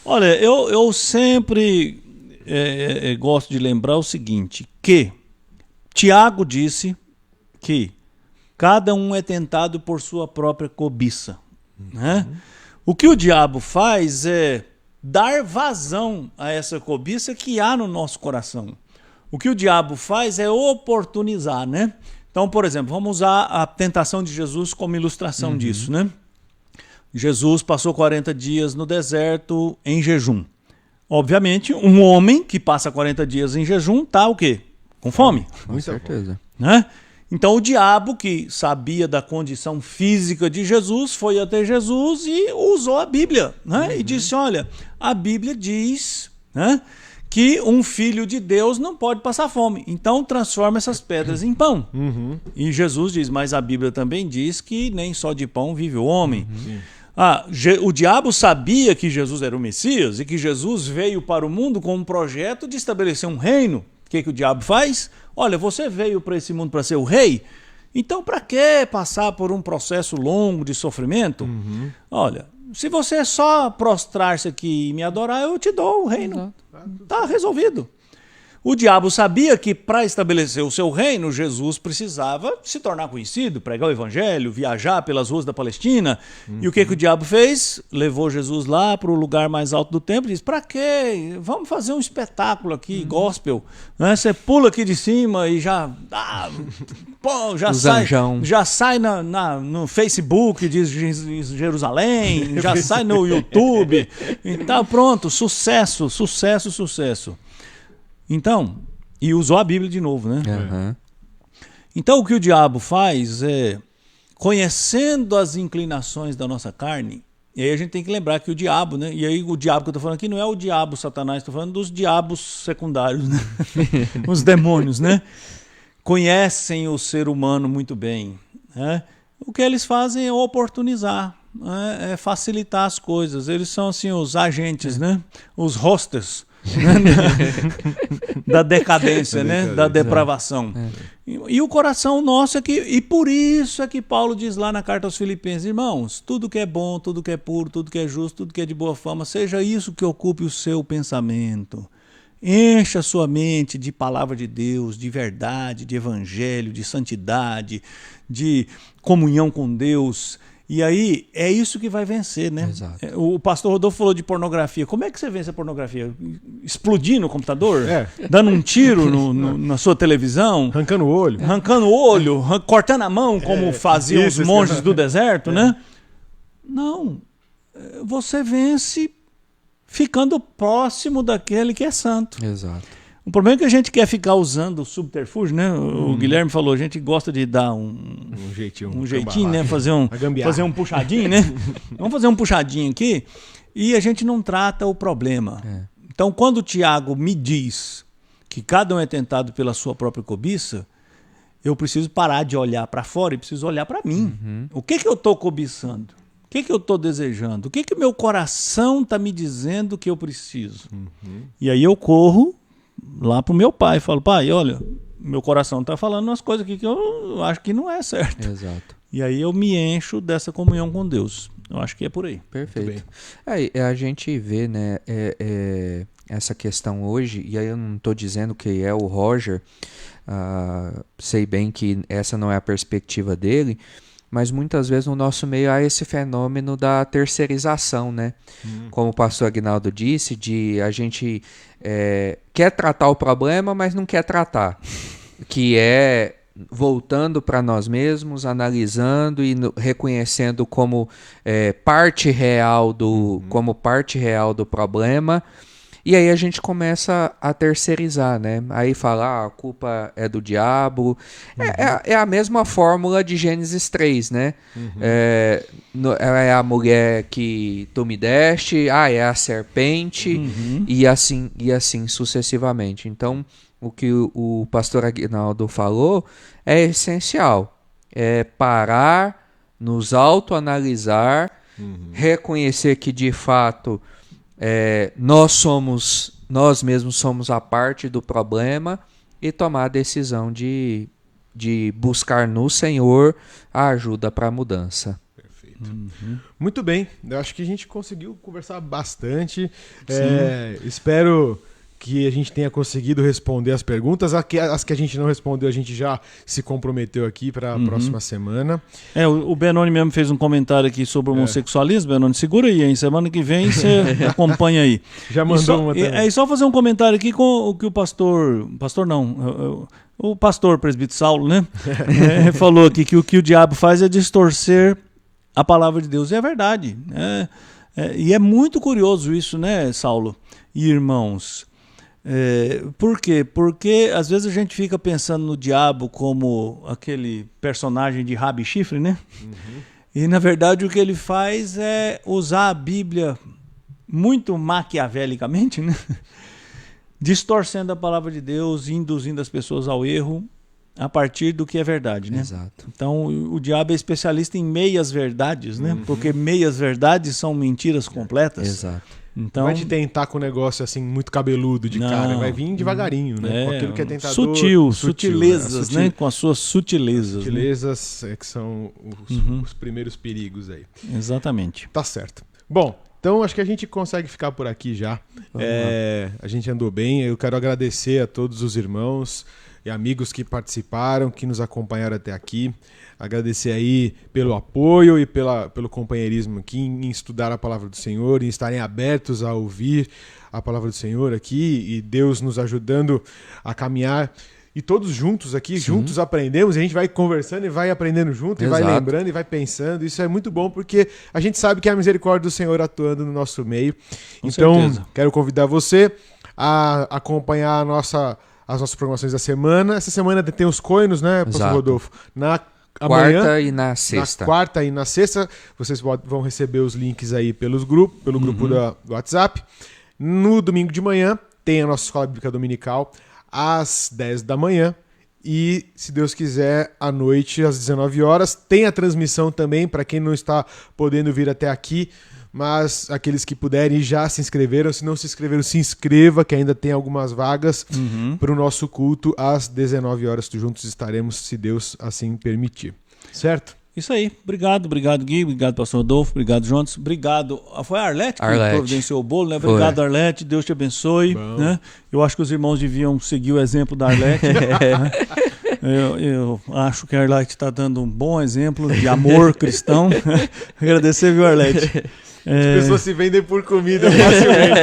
Olha, eu sempre gosto de lembrar o seguinte, que Tiago disse que cada um é tentado por sua própria cobiça, né? O que o diabo faz é dar vazão a essa cobiça que há no nosso coração. O que o diabo faz é oportunizar, né? Então, por exemplo, vamos usar a tentação de Jesus como ilustração disso, né? Jesus passou 40 dias no deserto em jejum. Obviamente, um homem que passa 40 dias em jejum está o quê? Com fome. Com certeza. Né? Então o diabo, que sabia da condição física de Jesus, foi até Jesus e usou a Bíblia, né? E disse, olha, a Bíblia diz, né, que um filho de Deus não pode passar fome. Então transforma essas pedras em pão. E Jesus diz, mas a Bíblia também diz que nem só de pão vive o homem. O diabo sabia que Jesus era o Messias e que Jesus veio para o mundo com um projeto de estabelecer um reino. O que o diabo faz? Olha, você veio para esse mundo para ser o rei, então para que passar por um processo longo de sofrimento? Olha, se você só prostrar-se aqui e me adorar, eu te dou o reino. Está resolvido. O diabo sabia que para estabelecer o seu reino, Jesus precisava se tornar conhecido, pregar o evangelho, viajar pelas ruas da Palestina. E o que o diabo fez? Levou Jesus lá para o lugar mais alto do templo e disse, para quê? Vamos fazer um espetáculo aqui, gospel. Né? Você pula aqui de cima e já sai no Facebook, diz Jerusalém, já sai no YouTube. Então pronto, sucesso. Então, e usou a Bíblia de novo, né? Então o que o diabo faz é, conhecendo as inclinações da nossa carne, E aí a gente tem que lembrar que o diabo, né? E aí o diabo que eu estou falando aqui não é o diabo Satanás, estou falando dos diabos secundários, né? Os demônios, né? Conhecem o ser humano muito bem, né? O que eles fazem é oportunizar, né? É facilitar as coisas. Eles são assim os agentes, né? Os hosters da decadência, né? Da depravação. E o coração nosso é que, e por isso é que Paulo diz lá na carta aos Filipenses, irmãos, tudo que é bom, tudo que é puro, tudo que é justo, tudo que é de boa fama, seja isso que ocupe o seu pensamento. Encha a sua mente de palavra de Deus, de verdade, de evangelho, de santidade, de comunhão com Deus. E aí, é isso que vai vencer, né? Exato. O pastor Rodolfo falou de pornografia. Como é que você vence a pornografia? Explodindo o computador? Dando um tiro na sua televisão? Arrancando o olho. Arrancando o olho, cortando a mão, como faziam os monges do deserto, né? Não. Você vence ficando próximo daquele que é santo. Exato. O problema é que a gente quer ficar usando o subterfúgio, né? O Guilherme falou, a gente gosta de dar um jeitinho, né? Fazer um puxadinho, né? Vamos fazer um puxadinho aqui e a gente não trata o problema. Então, quando o Tiago me diz que cada um é tentado pela sua própria cobiça, eu preciso parar de olhar para fora e preciso olhar para mim. O que eu estou cobiçando? O que eu estou desejando? O que o meu coração está me dizendo que eu preciso? E aí eu corro lá pro meu pai, falo, pai, olha, meu coração está falando umas coisas aqui que eu acho que não é certo. Exato. E aí eu me encho dessa comunhão com Deus. Eu acho que é por aí. Perfeito. A gente vê, né, essa questão hoje, e aí eu não estou dizendo que é o Roger, sei bem que essa não é a perspectiva dele, mas muitas vezes no nosso meio há esse fenômeno da terceirização, né? Como o pastor Aguinaldo disse, de a gente quer tratar o problema, mas não quer tratar. Que é voltando para nós mesmos, analisando e reconhecendo como parte real como parte real do problema. E aí a gente começa a terceirizar, né? Aí fala, a culpa é do diabo. É a mesma fórmula de Gênesis 3, né? É a mulher que tu me deste, é a serpente, e assim sucessivamente. Então, o que o pastor Aguinaldo falou é essencial. É parar, nos autoanalisar, reconhecer que de fato nós mesmos somos a parte do problema e tomar a decisão de buscar no Senhor a ajuda para a mudança. Perfeito. Muito bem, eu acho que a gente conseguiu conversar bastante. Espero que a gente tenha conseguido responder as perguntas. As que a gente não respondeu, a gente já se comprometeu aqui para a próxima semana. O Benoni mesmo fez um comentário aqui sobre o homossexualismo. Benoni, segura aí, hein? Semana que vem você acompanha aí. Já mandou uma também. E só fazer um comentário aqui com o que o o pastor presbítero Saulo, né? Falou aqui que o que o diabo faz é distorcer a palavra de Deus. E é verdade. E é muito curioso isso, né, Saulo e irmãos? Por quê? Porque às vezes a gente fica pensando no diabo como aquele personagem de rabo e chifre, né? E na verdade o que ele faz é usar a Bíblia muito maquiavelicamente, né? Distorcendo a palavra de Deus e induzindo as pessoas ao erro a partir do que é verdade, né? Exato. Então o diabo é especialista em meias verdades, né? Porque meias verdades são mentiras completas. Exato. Então, não vai te tentar com um negócio assim muito cabeludo de cara, vai vir devagarinho, né? Com aquilo que é tentador. Sutilezas, né? Com as suas sutilezas. Sutilezas que são os primeiros perigos aí. Exatamente. Tá certo. Bom, então acho que a gente consegue ficar por aqui já. A gente andou bem. Eu quero agradecer a todos os irmãos e amigos que participaram, que nos acompanharam até aqui. Agradecer aí pelo apoio e pelo companheirismo aqui em estudar a palavra do Senhor, em estarem abertos a ouvir a palavra do Senhor aqui e Deus nos ajudando a caminhar. E todos juntos aqui, juntos aprendemos, a gente vai conversando e vai aprendendo junto, Exato. E vai lembrando e vai pensando. Isso é muito bom porque a gente sabe que é a misericórdia do Senhor atuando no nosso meio. Então, certeza. Quero convidar você a acompanhar as nossas programações da semana. Essa semana tem os coinos, né, Pastor Rodolfo? quarta e na sexta. Na quarta e na sexta, vocês vão receber os links aí pelo grupo do WhatsApp. No domingo de manhã, tem a nossa Escola Bíblica Dominical, às 10 da manhã. E, se Deus quiser, à noite, às 19 horas. Tem a transmissão também, para quem não está podendo vir até aqui. Mas aqueles que puderem já se inscreveram. Se não se inscreveram, se inscreva, que ainda tem algumas vagas para o nosso culto. Às 19 horas, juntos estaremos, se Deus assim permitir. Certo? Isso aí. Obrigado Gui, obrigado pastor Rodolfo, obrigado Jonas, obrigado. Foi a Arlete que providenciou o bolo, né? Obrigado, Arlete, Deus te abençoe. Né? Eu acho que os irmãos deviam seguir o exemplo da Arlete. Eu acho que a Arlete está dando um bom exemplo de amor cristão. Agradecer, viu, Arlete? As pessoas se vendem por comida facilmente.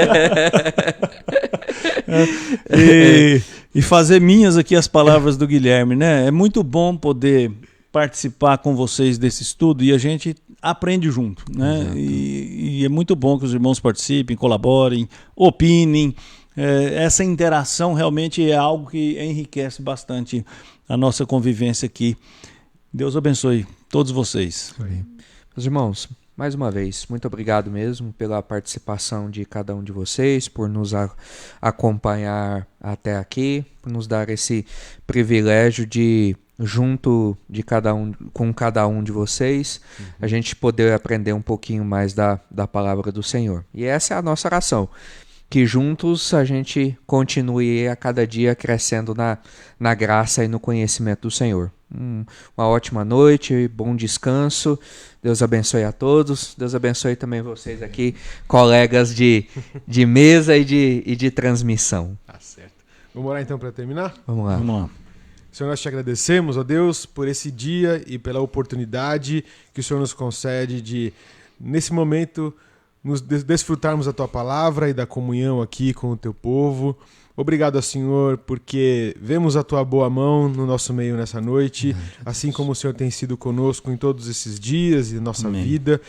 E fazer minhas aqui as palavras do Guilherme, né? É muito bom poder participar com vocês desse estudo e a gente aprende junto, né? E é muito bom que os irmãos participem, colaborem, opinem. Essa interação realmente é algo que enriquece bastante a nossa convivência aqui. Deus abençoe todos vocês. Meus irmãos, mais uma vez, muito obrigado mesmo pela participação de cada um de vocês, por nos acompanhar até aqui, por nos dar esse privilégio de, junto de com cada um de vocês, a gente poder aprender um pouquinho mais da palavra do Senhor. E essa é a nossa oração, que juntos a gente continue a cada dia crescendo na graça e no conhecimento do Senhor. Uma ótima noite, bom descanso, Deus abençoe a todos, Deus abençoe também vocês aqui, colegas de mesa e de transmissão. Tá certo. Vamos orar então para terminar? Vamos lá. Senhor, nós te agradecemos, ó Deus, por esse dia e pela oportunidade que o Senhor nos concede de, nesse momento, nos desfrutarmos da Tua palavra e da comunhão aqui com o Teu povo. Obrigado, Senhor, porque vemos a Tua boa mão no nosso meio nessa noite, assim como o Senhor tem sido conosco em todos esses dias e nossa vida.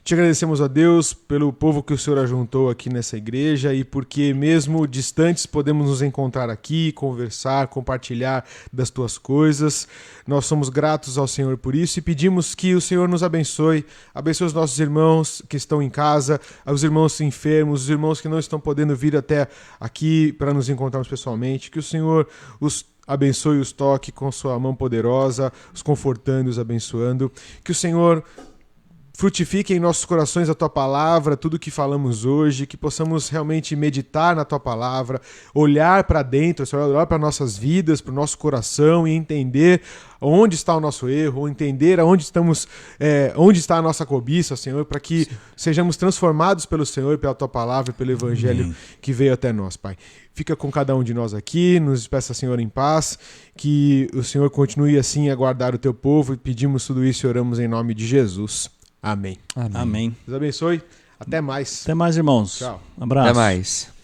Te agradecemos, ó Deus, pelo povo que o Senhor ajuntou aqui nessa igreja e porque mesmo distantes podemos nos encontrar aqui, conversar, compartilhar das Tuas coisas. Nós somos gratos ao Senhor por isso e pedimos que o Senhor nos abençoe os nossos irmãos que estão em casa, os irmãos enfermos, os irmãos que não estão podendo vir até aqui para nos encontrarmos pessoalmente. Que o Senhor os abençoe e os toque com Sua mão poderosa, os confortando e os abençoando. Que o Senhor frutifique em nossos corações a Tua palavra, tudo que falamos hoje, que possamos realmente meditar na Tua palavra, olhar para dentro, olhar para nossas vidas, para o nosso coração e entender onde está o nosso erro, entender onde está a nossa cobiça, Senhor, para que sejamos transformados pelo Senhor, pela Tua palavra, pelo Evangelho que veio até nós, Pai. Fica com cada um de nós aqui, nos despeça, Senhor, em paz, que o Senhor continue assim a guardar o Teu povo e pedimos tudo isso e oramos em nome de Jesus. Amém. Amém. Deus abençoe. Até mais. Até mais, irmãos. Tchau. Abraço. Até mais.